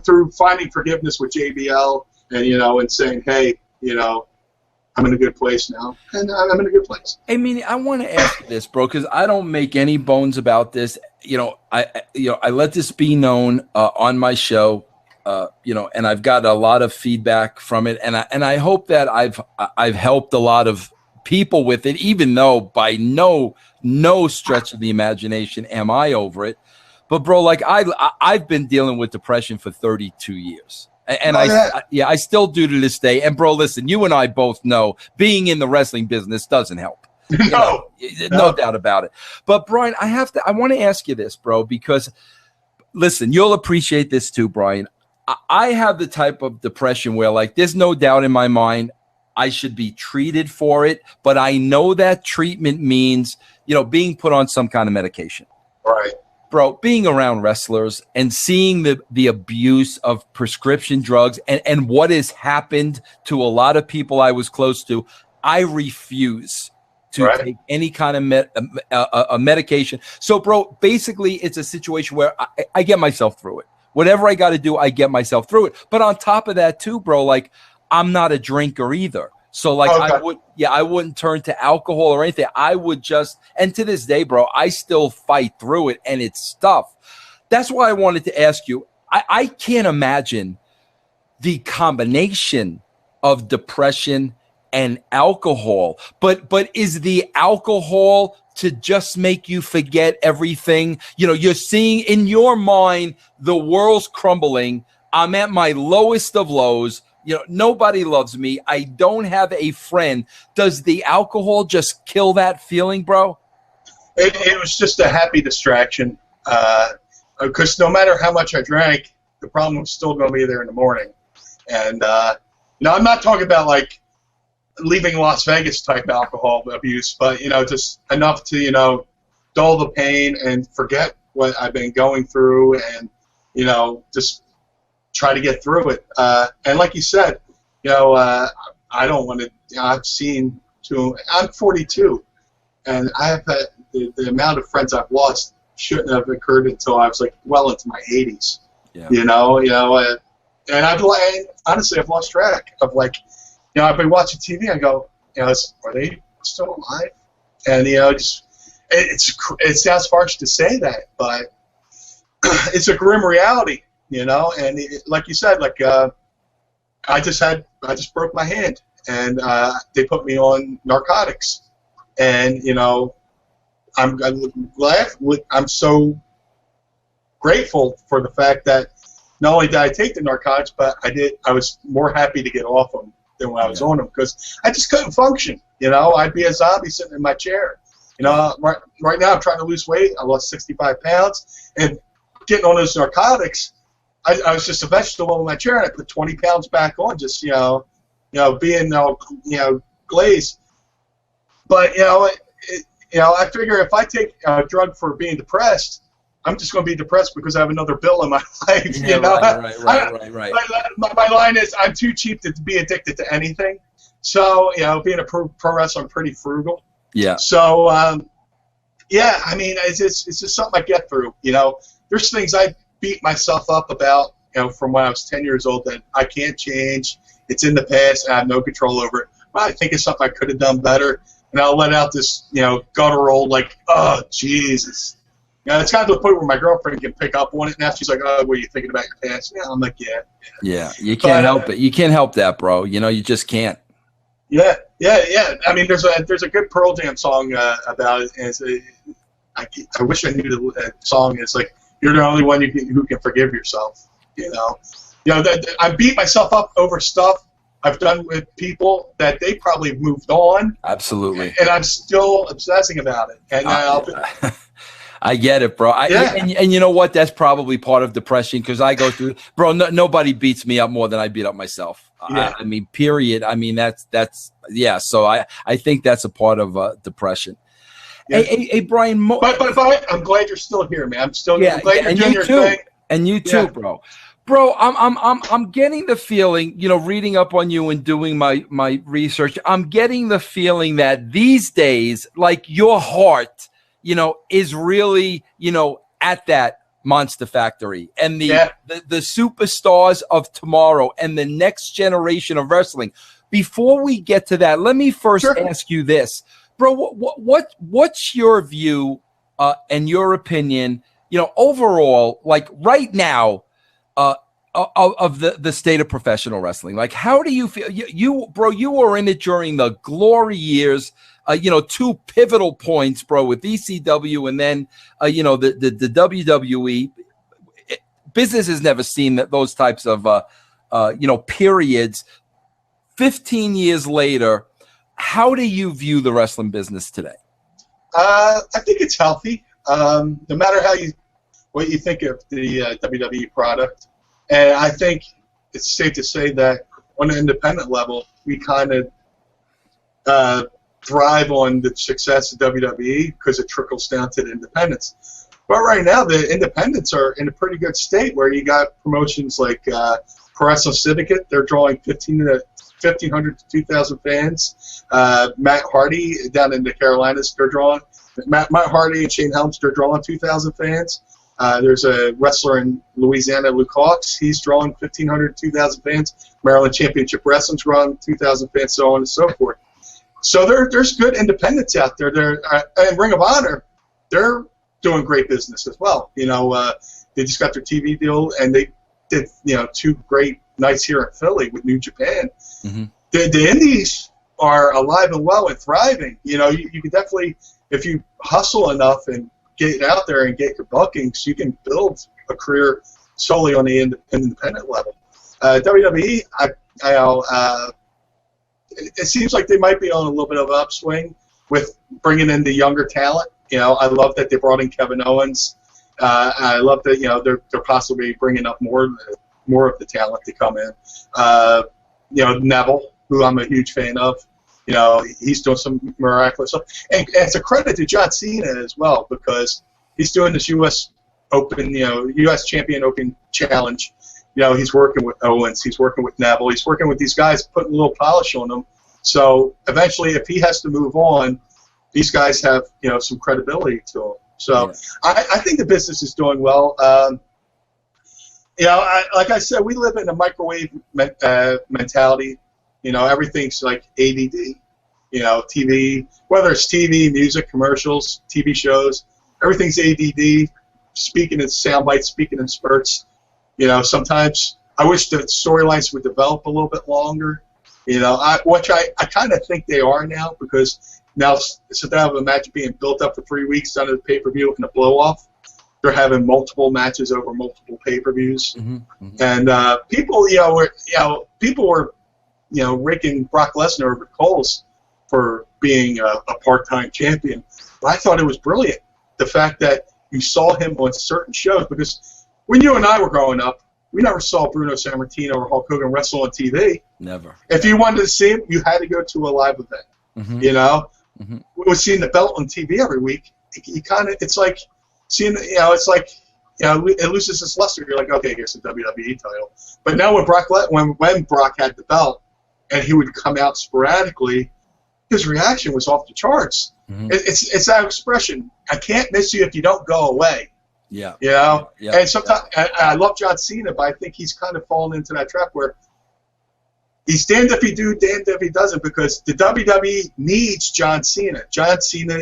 through finding forgiveness with JBL, and and saying, hey, I'm in a good place now, and I'm in a good place. Hey, Meanie, I want to ask you this, bro, because I don't make any bones about this. I let this be known on my show. And I've got a lot of feedback from it, and I hope that I've helped a lot of people with it, even though by no stretch of the imagination am I over it. But bro, like I've been dealing with depression for 32 years, and I still do to this day. And bro, listen, you and I both know being in the wrestling business doesn't help. No doubt about it. But Brian, I want to ask you this, bro, because listen, you'll appreciate this too, Brian. I have the type of depression where, like, there's no doubt in my mind I should be treated for it, but I know that treatment means, being put on some kind of medication. Right. Bro, being around wrestlers and seeing the abuse of prescription drugs and what has happened to a lot of people I was close to, I refuse to take any kind of medication. So, bro, basically it's a situation where I get myself through it. Whatever I got to do, I get myself through it. But on top of that too, bro, like I'm not a drinker either. So like I wouldn't turn to alcohol or anything. I would just, and to this day, bro, I still fight through it, and it's tough. That's why I wanted to ask you. I can't imagine the combination of depression and alcohol. But is the alcohol to just make you forget everything? You know, you're seeing in your mind the world's crumbling. I'm at my lowest of lows. You know, nobody loves me. I don't have a friend. Does the alcohol just kill that feeling, bro? It was just a happy distraction. Because no matter how much I drank, the problem was still going to be there in the morning. And, I'm not talking about, like, leaving Las Vegas type alcohol abuse, but, just enough to, dull the pain and forget what I've been going through and, just try to get through it. And like you said, I don't want to, I'm 42, and I have had the amount of friends I've lost shouldn't have occurred until I was like well into my 80s. Yeah. And honestly, I've lost track of I've been watching TV. I go, are they still alive? And it sounds harsh to say that, but it's a grim reality, And like you said, I just broke my hand, and they put me on narcotics, and I'm glad. I'm so grateful for the fact that not only did I take the narcotics, but I was more happy to get off them than when I was on them, because I just couldn't function. I'd be a zombie sitting in my chair. Right now I'm trying to lose weight. I lost 65 pounds, and getting on those narcotics, I was just a vegetable in my chair, and I put 20 pounds back on, just being glazed. But I figure if I take a drug for being depressed, I'm just going to be depressed because I have another bill in my life. Right. My line is, I'm too cheap to be addicted to anything. So, being a pro wrestler, I'm pretty frugal. Yeah. So, it's just something I get through. There's things I beat myself up about, from when I was 10 years old that I can't change. It's in the past, and I have no control over it. But I think it's something I could have done better. And I'll let out this, guttural, oh, Jesus. It's gotten to the point where my girlfriend can pick up on it now. She's like, oh, what are you thinking about your past? Yeah, I'm like, yeah. Yeah, you can't help it. You can't help that, bro. You just can't. Yeah. I mean, there's a good Pearl Jam song about it. And I wish I knew the song. It's like, you're the only one who can forgive yourself. I beat myself up over stuff I've done with people that they probably moved on. Absolutely. And I'm still obsessing about it. And I get it, bro. And you know what? That's probably part of depression, because I go through, bro, nobody beats me up more than I beat up myself. Yeah. I mean, period. I mean, that's So I think that's a part of depression. Yeah. Hey, Brian. But I'm glad you're still here, man. I'm glad you're doing your thing. And you too, bro. Bro, I'm getting the feeling, reading up on you and doing my research, I'm getting the feeling that these days, your heart, is really, at that Monster Factory and the superstars of tomorrow and the next generation of wrestling. Before we get to that, let me first ask you this, bro. What's your view and your opinion, overall, right now, of the state of professional wrestling? How do you feel? You were in it during the glory years, two pivotal points, bro, with ECW and then, the WWE. Business has never seen those types of, periods. 15 years later, how do you view the wrestling business today? I think it's healthy. No matter what you think of the WWE product. And I think it's safe to say that on an independent level, we kind of thrive on the success of WWE because it trickles down to the independents. But right now, the independents are in a pretty good state where you got promotions like Pro Wrestling Syndicate. They're drawing 1,500 to 2,000 fans. Matt Hardy down in the Carolinas, they're drawing. Matt Hardy and Shane Helms, they're drawing 2,000 fans. There's a wrestler in Louisiana, Luke Hawks. He's drawing 1,500, 2,000 fans. Maryland Championship Wrestling's drawing 2,000 fans, so on and so forth. So there's good independents out there. And Ring of Honor, they're doing great business as well. You know, they just got their TV deal, and they did 2 great nights here in Philly with New Japan. Mm-hmm. The indies are alive and well and thriving. You know, you can definitely, if you hustle enough and get out there and get your bookings, you can build a career solely on the independent level. WWE, it seems like they might be on a little bit of an upswing with bringing in the younger talent. You know, I love that they brought in Kevin Owens. I love that they're possibly bringing up more of the talent to come in. Neville, who I'm a huge fan of. You know, he's doing some miraculous stuff. And it's a credit to John Cena as well, because he's doing this U.S. Open, U.S. Champion Open Challenge. You know, he's working with Owens. He's working with Neville. He's working with these guys, putting a little polish on them. So eventually, if he has to move on, these guys have, some credibility to them. So yeah. I think the business is doing well. Like I said, we live in a microwave mentality. You know, everything's like ADD. You know, TV, whether it's TV, music, commercials, TV shows, everything's ADD. Speaking in sound bites, speaking in spurts. You know, sometimes I wish the storylines would develop a little bit longer. You know, which I kind of think they are now, because now instead of a match being built up for 3 weeks down to the pay-per-view and a blow-off, they're having multiple matches over multiple pay-per-views. Mm-hmm, mm-hmm. And people were raking Brock Lesnar over coals for being a part-time champion. But I thought it was brilliant, the fact that you saw him on certain shows, because when you and I were growing up, we never saw Bruno Sammartino or Hulk Hogan wrestle on TV. Never. If you wanted to see him, you had to go to a live event. Mm-hmm. You know, mm-hmm. We were seeing the belt on TV every week. It's like seeing, it loses its luster. You're like, okay, here's the WWE title. But now when Brock had the belt and he would come out sporadically, his reaction was off the charts. Mm-hmm. It's that expression, I can't miss you if you don't go away. Yeah. You know? Yeah. And sometimes, I love John Cena, but I think he's kind of fallen into that trap where he's damned if he do, damned if he doesn't, because the WWE needs John Cena. John Cena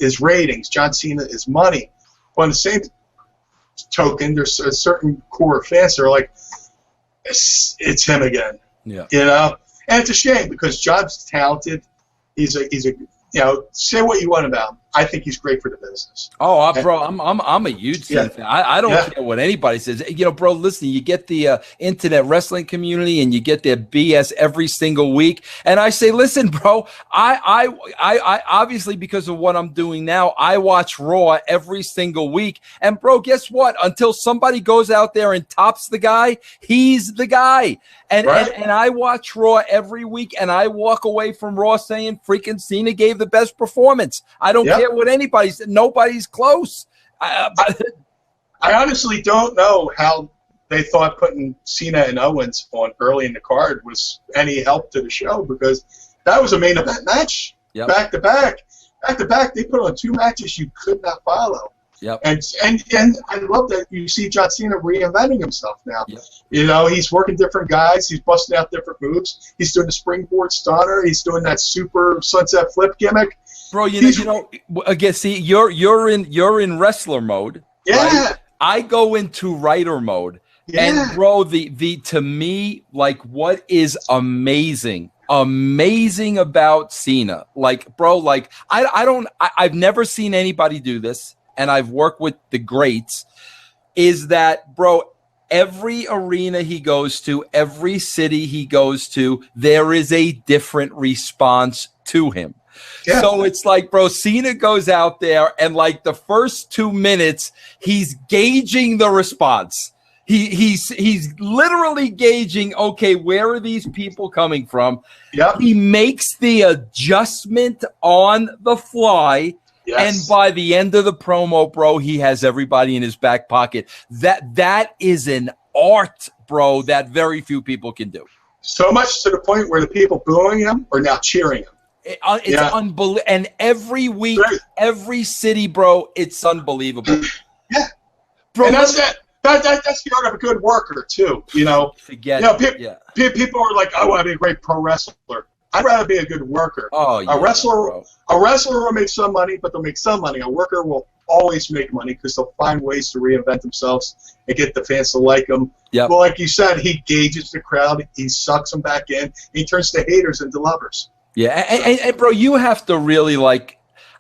is ratings. John Cena is money. But on the same token, there's a certain core of fans that are like, it's him again. Yeah. You know? And it's a shame, because John's talented. He's a say what you want about him. I think he's great for the business. Oh, bro, I'm a huge fan. I don't care what anybody says. You know, bro, listen, you get the internet wrestling community and you get their BS every single week. And I say, listen, bro, I obviously, because of what I'm doing now, I watch Raw every single week. And bro, guess what? Until somebody goes out there and tops the guy, he's the guy. And I watch Raw every week, and I walk away from Raw saying freaking Cena gave the best performance. I don't care what anybody said. Nobody's close. I honestly don't know how they thought putting Cena and Owens on early in the card was any help to the show, because that was a main event match. Yep. Back to back. They put on 2 matches you could not follow. Yep. And I love that you see John Cena reinventing himself now. Yep. You know, he's working different guys. He's busting out different moves. He's doing the springboard stunner. He's doing that super sunset flip gimmick. Bro, again, see, you're in wrestler mode. Yeah. Right? I go into writer mode. Yeah. And bro, the to me, like, what is amazing about Cena, like, bro, like, I've never seen anybody do this. And I've worked with the greats, is that, bro, every arena he goes to, every city he goes to, there is a different response to him. Yeah. So it's like, bro, Cena goes out there, and like the first 2 minutes, he's gauging the response. He's literally gauging, okay, where are these people coming from? Yep. He makes the adjustment on the fly. Yes. And by the end of the promo, bro, he has everybody in his back pocket. That is an art, bro, that very few people can do. So much to the point where the people booing him are now cheering him. It's unbelievable. And every week, every city, bro, it's unbelievable. Yeah. Bro, and that's that's the art of a good worker too. People are like, I want to be a great pro wrestler. I'd rather be a good worker. Oh, yeah, a wrestler will make some money, but they'll make some money. A worker will always make money because they'll find ways to reinvent themselves and get the fans to like them. Yep. Well, like you said, he gauges the crowd, he sucks them back in, he turns the haters into lovers. Yeah, and bro, you have to really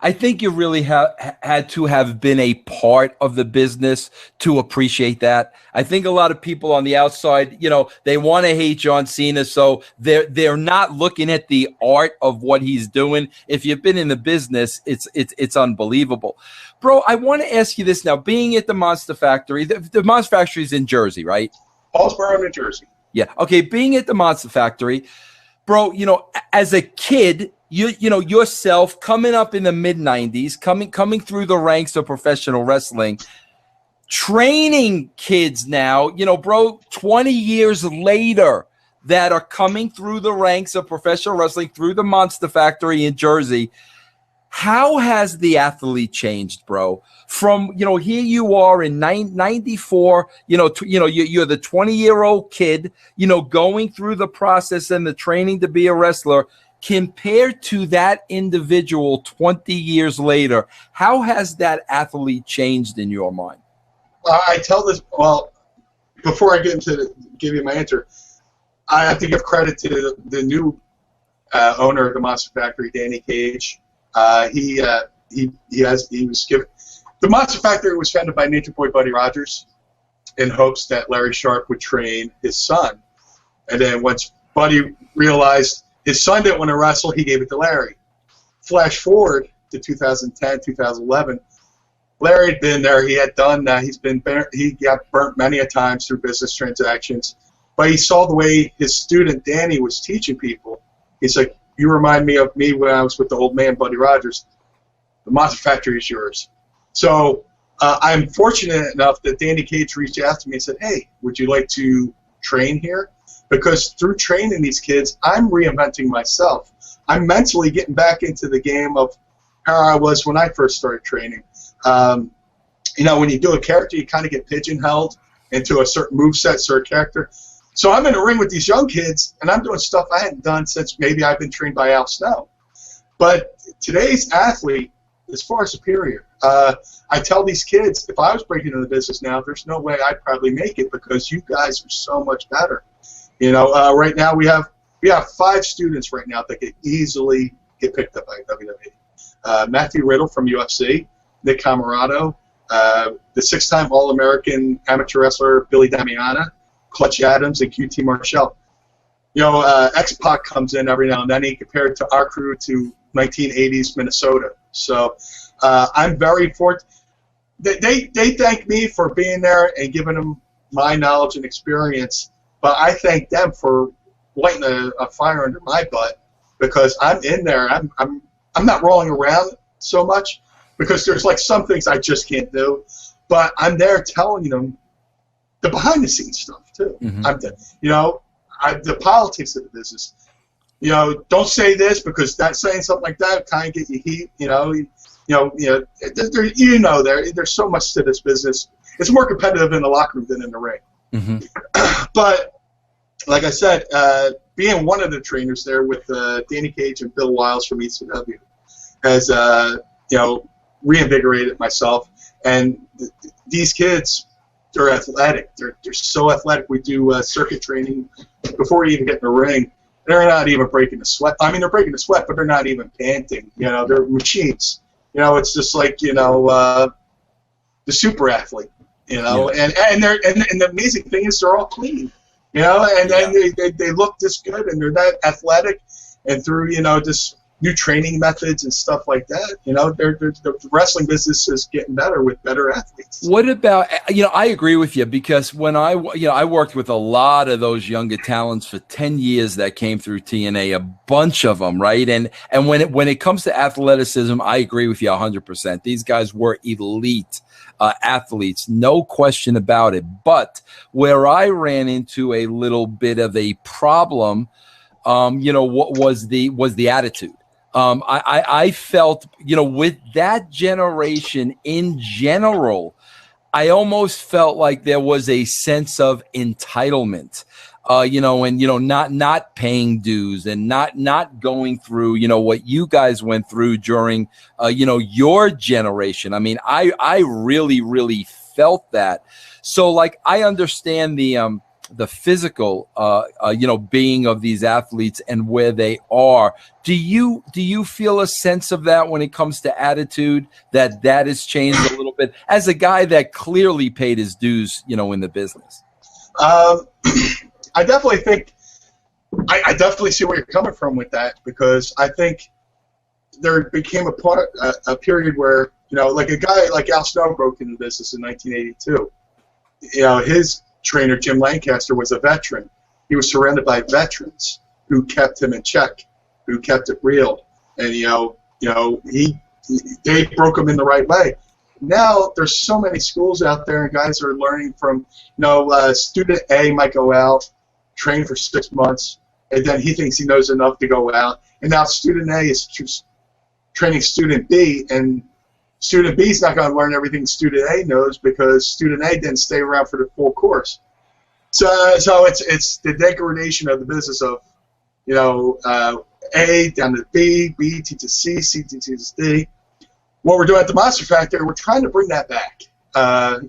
I think you really had to have been a part of the business to appreciate that. I think a lot of people on the outside, they want to hate John Cena, so they're not looking at the art of what he's doing. If you've been in the business, it's unbelievable. Bro, I want to ask you this now. Being at the Monster Factory, the Monster Factory is in Jersey, right? Paulsboro, New Jersey. Yeah. Okay, being at the Monster Factory, bro, as a kid, yourself coming up in the mid-90s, coming through the ranks of professional wrestling, training kids now, bro, 20 years later that are coming through the ranks of professional wrestling through the Monster Factory in Jersey. How has the athlete changed, bro? From, here you are in 94, you're the 20-year-old kid, going through the process and the training to be a wrestler. Compared to that individual 20 years later, how has that athlete changed in your mind? I tell this, before I get into give you my answer, I have to give credit to the new owner of the Monster Factory, Danny Cage. He was given, the Monster Factory was founded by Nature Boy Buddy Rogers in hopes that Larry Sharp would train his son. And then once Buddy realized his son didn't want to wrestle, he gave it to Larry. Flash forward to 2010, 2011. Larry had been there. He had done that. He got burnt many a times through business transactions. But he saw the way his student Danny was teaching people. He's like, you remind me of me when I was with the old man, Buddy Rogers. The Monster Factory is yours. So I'm fortunate enough that Danny Cage reached out to me and said, hey, would you like to train here? Because through training these kids, I'm reinventing myself. I'm mentally getting back into the game of how I was when I first started training. When you do a character, you kind of get pigeonholed into a certain moveset, certain character. So I'm in the ring with these young kids, and I'm doing stuff I hadn't done since maybe I've been trained by Al Snow. But today's athlete is far superior. I tell these kids, if I was breaking into the business now, there's no way I'd probably make it because you guys are so much better. Right now we have 5 students right now that could easily get picked up by WWE. Matthew Riddle from UFC, Nick Camarado, the 6-time All-American amateur wrestler Billy Damiana, Clutch Adams, and QT Marshall. X-Pac comes in every now and then. He compared to our crew to 1980s Minnesota. So I'm very fortunate. They thank me for being there and giving them my knowledge and experience. But I thank them for lighting a fire under my butt because I'm in there. I'm not rolling around so much because there's some things I just can't do. But I'm there telling them the behind the scenes stuff too. Mm-hmm. The politics of the business. Don't say this because that saying something like that kind of get you heat. There's so much to this business. It's more competitive in the locker room than in the ring. Mm-hmm. But like I said, being one of the trainers there with Danny Cage and Bill Wiles from ECW has reinvigorated myself. And these kids, they're athletic. They're so athletic. We do circuit training before you even get in the ring. They're not even breaking a sweat. I mean, they're breaking a sweat, but they're not even panting. They're machines. It's just like the super athlete. And the amazing thing is they're all clean, and they look this good and they're that athletic, and through just new training methods and stuff like that, the wrestling business is getting better with better athletes. What about I agree with you because when I worked with a lot of those younger talents for 10 years that came through TNA, a bunch of them, right? And when it comes to athleticism, I agree with you 100%. These guys were elite athletes, no question about it. But where I ran into a little bit of a problem, what was the attitude. I felt, with that generation in general, I almost felt like there was a sense of entitlement, not paying dues and not going through, what you guys went through during, your generation. I mean, I really, really felt that. So like, I understand the physical, being of these athletes and where they are. Do you feel a sense of that when it comes to attitude, that has changed a little bit as a guy that clearly paid his dues, in the business? I definitely think, I definitely see where you're coming from with that, because I think there became a period where, like a guy like Al Snow broke into the business in 1982. His trainer, Jim Lancaster, was a veteran. He was surrounded by veterans who kept him in check, who kept it real. And, they broke him in the right way. Now there's so many schools out there, and guys are learning from, student A might go out, train for 6 months, and then he thinks he knows enough to go out. And now student A is training student B, and student B is not going to learn everything student A knows because student A didn't stay around for the full course. So it's the degradation of the business of, A down to B, B teaches C, C teaches D. What we're doing at the Monster Factory, we're trying to bring that back. I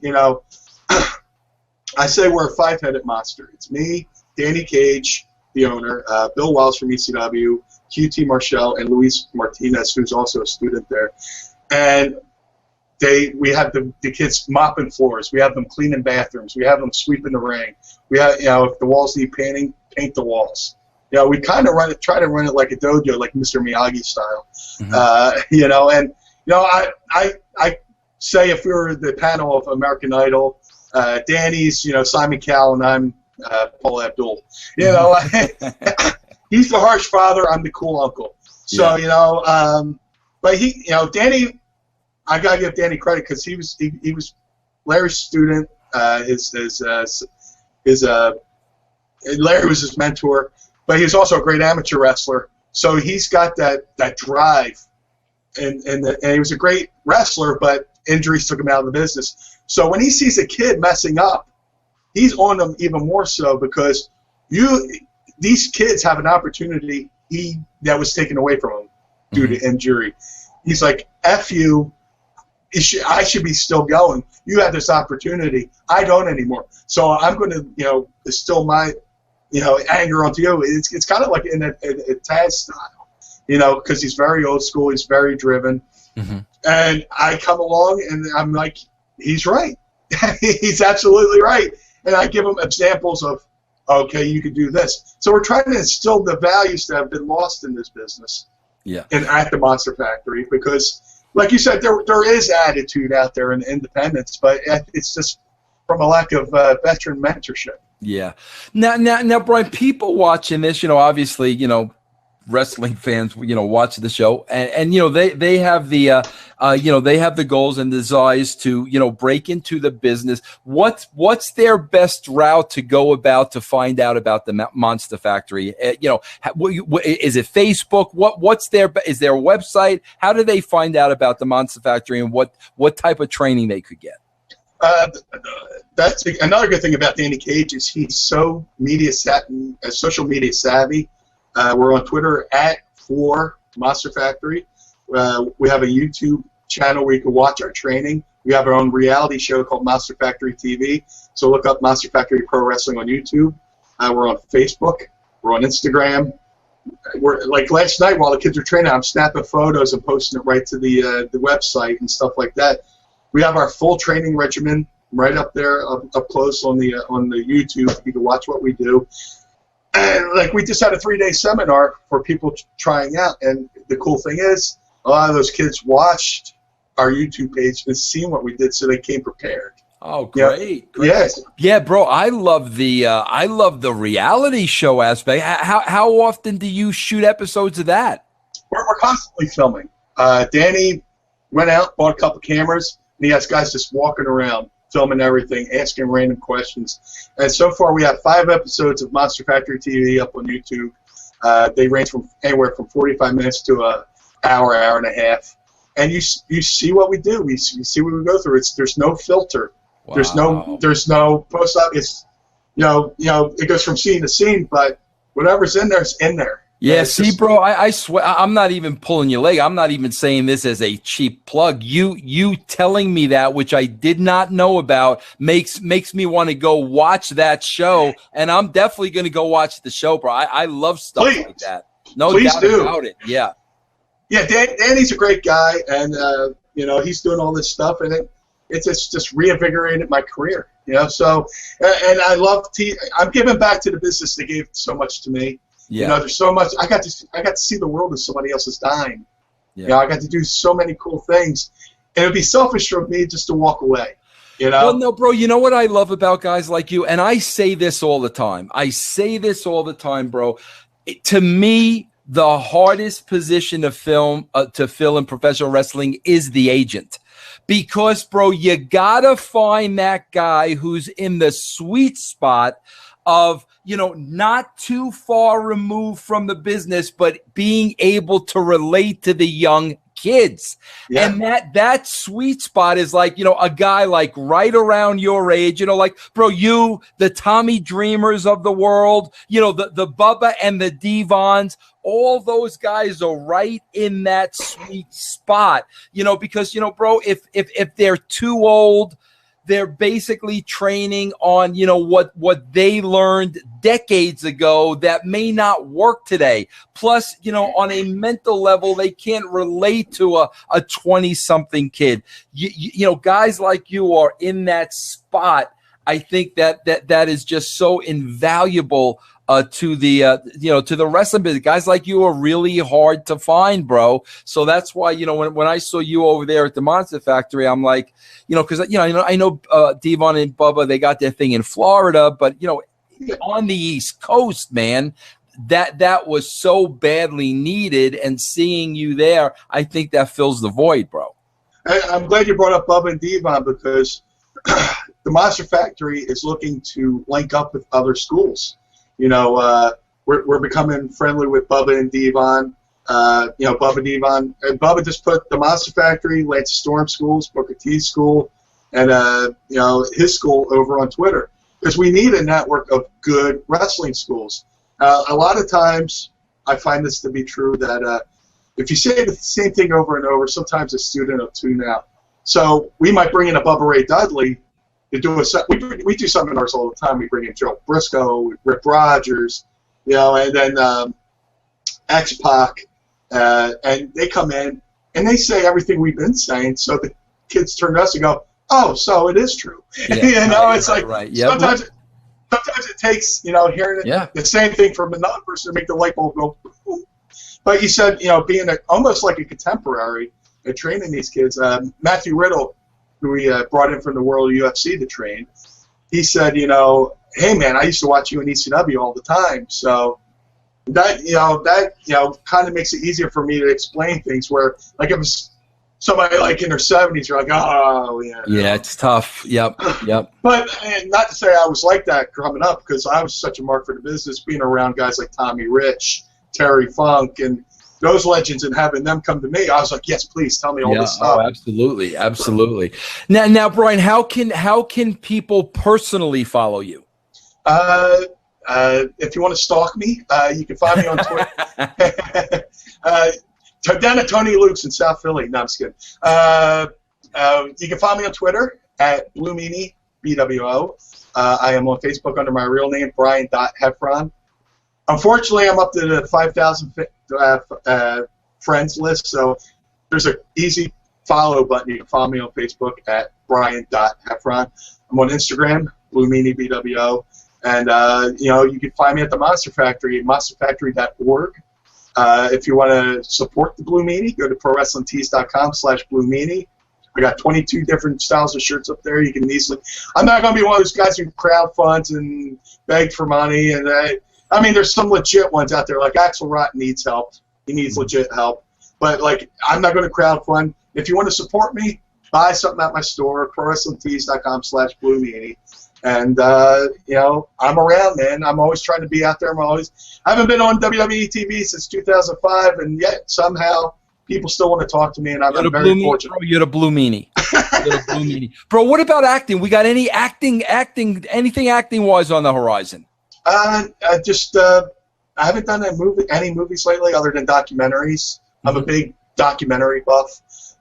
say we're a five-headed monster. It's me, Danny Cage, the owner, Bill Wells from ECW, QT Marshall, and Luis Martinez, who's also a student there. And we have the kids mopping floors. We have them cleaning bathrooms. We have them sweeping the ring. We have, if the walls need painting, paint the walls. We kind of try to run it like a dojo, like Mr. Miyagi style. Mm-hmm. I say if we were the panel of American Idol, Danny's, Simon Cowell, and I'm Paul Abdul. He's the harsh father. I'm the cool uncle. So but Danny, I gotta give Danny credit because he was Larry's student. Larry was his mentor, but he was also a great amateur wrestler. So he's got that drive, and he was a great wrestler, but injuries took him out of the business. So when he sees a kid messing up, he's on them even more so, because these kids have an opportunity that was taken away from them due to injury. He's like, F you. I should be still going. You have this opportunity. I don't anymore. So I'm going to, distill my, anger onto you. It's kind of like in a Taz style, because he's very old school. He's very driven. Mm-hmm. And I come along and I'm like, he's right. He's absolutely right. And I give him examples of, okay, you could do this. So we're trying to instill the values that have been lost in this business. Yeah. And at the Monster Factory, because, like you said, there is attitude out there in independence, but it's just from a lack of veteran mentorship. Yeah. Now, Brian, people watching this, obviously, wrestling fans, watch the show, and they have the they have the goals and desires to break into the business. What's their best route to go about to find out about the Monster Factory? Is it Facebook? Is there a website? How do they find out about the Monster Factory, and what type of training they could get? That's another good thing about Danny Cage is he's so social media savvy. We're on Twitter @for Monster Factory. We have a YouTube channel where you can watch our training. We have our own reality show called Monster Factory TV. So look up Monster Factory Pro Wrestling on YouTube. We're on Facebook. We're on Instagram. We're like last night while the kids were training, I'm snapping photos and posting it right to the website and stuff like that. We have our full training regimen right up there, up close on the YouTube. You can watch what we do. And like we just had a 3-day seminar for people trying out, and the cool thing is a lot of those kids watched our YouTube page and seen what we did, so they came prepared. Oh, great! Great. Yes, yeah, bro. I love the reality show aspect. How often do you shoot episodes of that? We're constantly filming. Danny went out, bought a couple cameras, and he has guys just walking around, filming everything, asking random questions. And so far we have 5 episodes of Monster Factory TV up on YouTube. They range from anywhere from 45 minutes to an hour and a half. And you see what we do. We see what we go through. There's no filter. Wow. There's no post up. It's it goes from scene to scene, but whatever's in there's in there. Yeah, see, bro, I swear, I'm not even pulling your leg. I'm not even saying this as a cheap plug. You telling me that, which I did not know about, makes me want to go watch that show, and I'm definitely going to go watch the show, bro. I love stuff like that. No doubt about it. Yeah. Yeah, Danny's a great guy, and he's doing all this stuff, and it's just reinvigorated my career. So and I love I'm giving back to the business that gave so much to me. Yeah. There's so much. I got to see the world as somebody else is dying. Yeah. I got to do so many cool things, and it'd be selfish of me just to walk away. Well, no, bro. You know what I love about guys like you, and I say this all the time. Bro. To me, the hardest position to fill in professional wrestling is the agent. Because, bro, you gotta find that guy who's in the sweet spot of, not too far removed from the business, but being able to relate to the young kids. Yeah. And that sweet spot is like, a guy like right around your age, like, bro, the Tommy Dreamers of the world, the Bubba and the Devons, all those guys are right in that sweet spot, because, bro, if they're too old, they're basically training on, what they learned decades ago that may not work today. Plus, on a mental level, they can't relate to a 20-something kid. Guys like you are in that spot. I think that is just so invaluable to the wrestling business. Guys like you are really hard to find, bro. So that's why, when I saw you over there at the Monster Factory, I'm like, because I know Devon and Bubba, they got their thing in Florida, but on the East Coast, man, that was so badly needed, and seeing you there, I think that fills the void, bro. I'm glad you brought up Bubba and Devon, because the Monster Factory is looking to link up with other schools. We're becoming friendly with Bubba and Devon. Bubba Devon, and Bubba just put the Monster Factory, Lance Storm schools, Booker T's school, and his school over on Twitter, because we need a network of good wrestling schools. A lot of times, I find this to be true, that if you say the same thing over and over, sometimes a student will tune out. So we might bring in a Bubba Ray Dudley to do we do seminars all the time. We bring in Joe Briscoe, Rick Rogers, and then X-Pac, and they come in and they say everything we've been saying. So the kids turn to us and go, "Oh, so it is true." Yeah, it's like right. Yep. Sometimes it takes hearing the same thing from another person to make the light bulb go. Boom. But you said being almost like a contemporary and training these kids. Matthew Riddle, who we brought in from the World UFC to train, he said, hey man, I used to watch you in ECW all the time, so that kind of makes it easier for me to explain things. Where like if it's somebody like in their 70s, you're like, oh yeah. Yeah, it's tough. Yep. But not to say I was like that growing up, because I was such a mark for the business, being around guys like Tommy Rich, Terry Funk, and those legends, and having them come to me, I was like, yes, please tell me all this stuff. Oh, absolutely. Now, Brian, how can people personally follow you? If you want to stalk me, you can find me on Twitter. Down at Tony Luke's in South Philly. No, I'm just kidding. You can find me on Twitter at Blue Meanie, BWO. I am on Facebook under my real name, Brian.Heffron. Unfortunately, I'm up to the 5,000 friends list, so there's an easy follow button. You can follow me on Facebook at Brian.Heffron. I'm on Instagram, Blue Meanie BWO, and you can find me at the Monster Factory, monsterfactory.org. If you want to support the Blue Meanie, go to prowrestlingtees.com/Blue Meanie. I got 22 different styles of shirts up there. You can easily. I'm not going to be one of those guys who crowd funds and beg for money, and I mean, there's some legit ones out there, like Axel Rotten needs help. He needs legit help. But, like, I'm not going to crowdfund. If you want to support me, buy something at my store, prowrestlingtees.com/Blue Meanie. And, I'm around, man. I'm always trying to be out there. I haven't been on WWE TV since 2005, and yet somehow people still want to talk to me, and I'm very fortunate. You're the Blue Meanie. Little blue meanie. Bro, what about acting? We got any anything acting-wise on the horizon? I haven't done any movies lately other than documentaries. I'm a big documentary buff.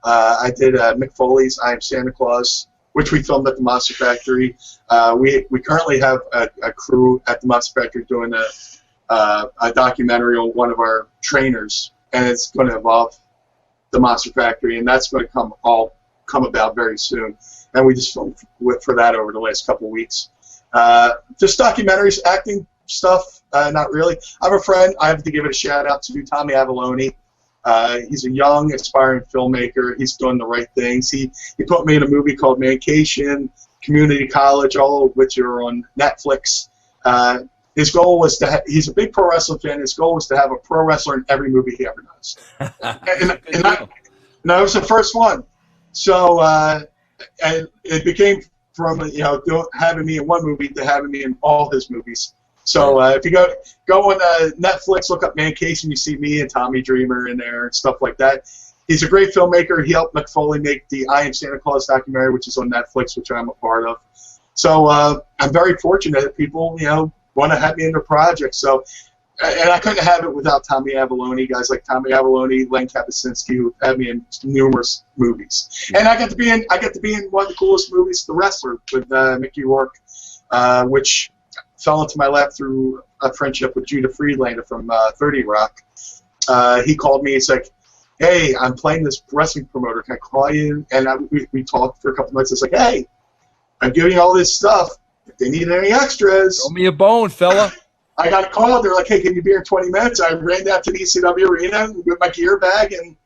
I did Mick Foley's I Am Santa Claus, which we filmed at the Monster Factory. We currently have a crew at the Monster Factory doing a documentary on one of our trainers, and it's going to involve the Monster Factory, and that's going to come about very soon. And we just filmed for that over the last couple of weeks. Just documentaries, acting stuff, not really. I have a friend, I have to give it a shout out to, Tommy Avalone. He's a young, aspiring filmmaker. He's doing the right things. He put me in a movie called Mancation, Community College, all of which are on Netflix. His goal was he's a big pro wrestling fan. His goal was to have a pro wrestler in every movie he ever does. and I was the first one. So and it became from having me in one movie to having me in all his movies. So if you go on Netflix, look up Mancation, you see me and Tommy Dreamer in there and stuff like that. He's a great filmmaker. He helped Mick Foley make the I Am Santa Claus documentary, which is on Netflix, which I'm a part of. So I'm very fortunate that people want to have me in their project. So, and I couldn't have it without Tommy Avalone, guys like Tommy Avalone, Len Kapusinski, who had me in numerous movies. And I got to be in one of the coolest movies, The Wrestler, with Mickey Rourke, which fell into my lap through a friendship with Judah Friedlander from 30 Rock. He called me. He's like, "Hey, I'm playing this wrestling promoter. Can I call you?" And we talked for a couple months. It's like, "Hey, I'm giving you all this stuff. If they need any extras, throw me a bone, fella." I got a call. They're like, "Hey, can you be here in 20 minutes?" I ran down to the ECW arena with my gear bag, and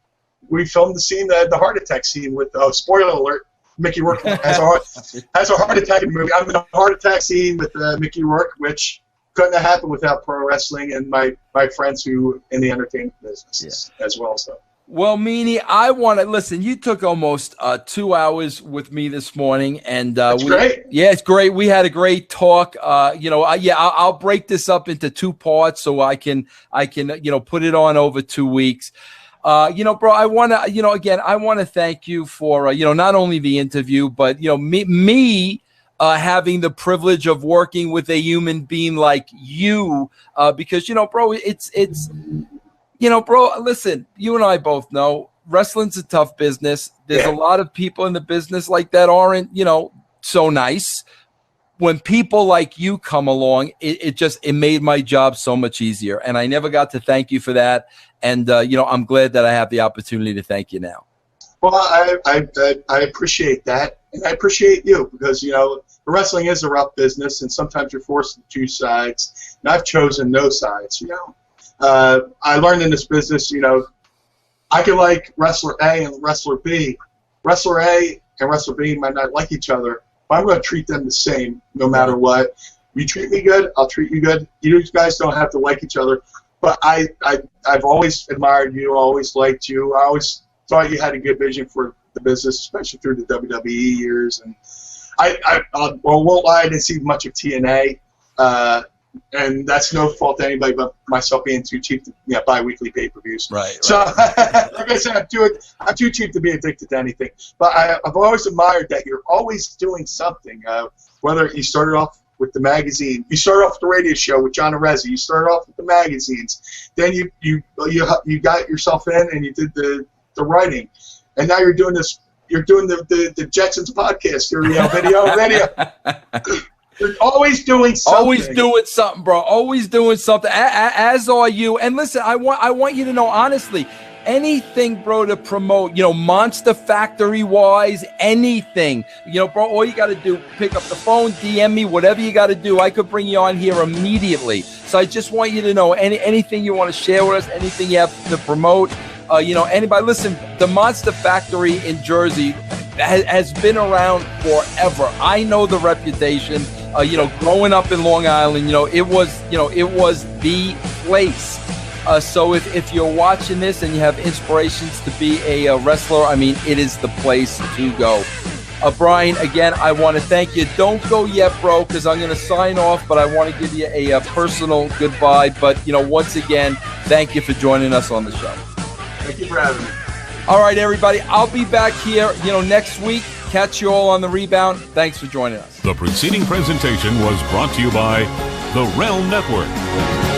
we filmed the scene, the heart attack scene with, spoiler alert, Mickey Rourke has a heart attack in the movie. I'm in a heart attack scene with Mickey Rourke, which couldn't have happened without pro wrestling and my friends who in the entertainment business as well. So. Well, Meanie, I want to listen. You took almost 2 hours with me this morning, and That's great. Yeah, it's great. We had a great talk. I'll break this up into 2 parts so I can put it on over 2 weeks. Bro, I want to again, I want to thank you for not only the interview, but me having the privilege of working with a human being like you, because bro, it's. Bro, listen, you and I both know wrestling's a tough business. There's a lot of people in the business like that aren't, so nice. When people like you come along, it made my job so much easier. And I never got to thank you for that. And, I'm glad that I have the opportunity to thank you now. Well, I appreciate that. And I appreciate you because, wrestling is a rough business and sometimes you're forced to choose sides. And I've chosen no sides, I learned in this business, I can like wrestler A and wrestler B. Wrestler A and wrestler B might not like each other, but I'm going to treat them the same no matter what. You treat me good, I'll treat you good. You guys don't have to like each other, but I've always admired you, always liked you. I always thought you had a good vision for the business, especially through the WWE years. And I won't lie, I didn't see much of TNA. And that's no fault to anybody but myself being too cheap to buy weekly pay-per-views. Right. So, like I said, I'm too cheap to be addicted to anything. But I've always admired that you're always doing something. Whether you started off with the magazine, you started off with the radio show with John Arezzi, you started off with the magazines, then you got yourself in and you did the writing, and now you're doing this. You're doing the Jetsons podcast, your video. You're always doing something. Always doing something, bro. Always doing something. As are you. And listen, I want you to know, honestly, anything, bro, to promote, Monster Factory wise, anything, bro, all you got to do, pick up the phone, DM me, whatever you got to do. I could bring you on here immediately. So I just want you to know anything you want to share with us, anything you have to promote, anybody. Listen, the Monster Factory in Jersey has been around forever. I know the reputation. Growing up in Long Island, it was the place. So if you're watching this and you have inspirations to be a wrestler, it is the place to go. Brian, again, I want to thank you. Don't go yet, bro, because I'm going to sign off, but I want to give you a personal goodbye. But, once again, thank you for joining us on the show. Thank you for having me. All right, everybody, I'll be back here, next week. Catch you all on the rebound. Thanks for joining us. The preceding presentation was brought to you by the Realm Network.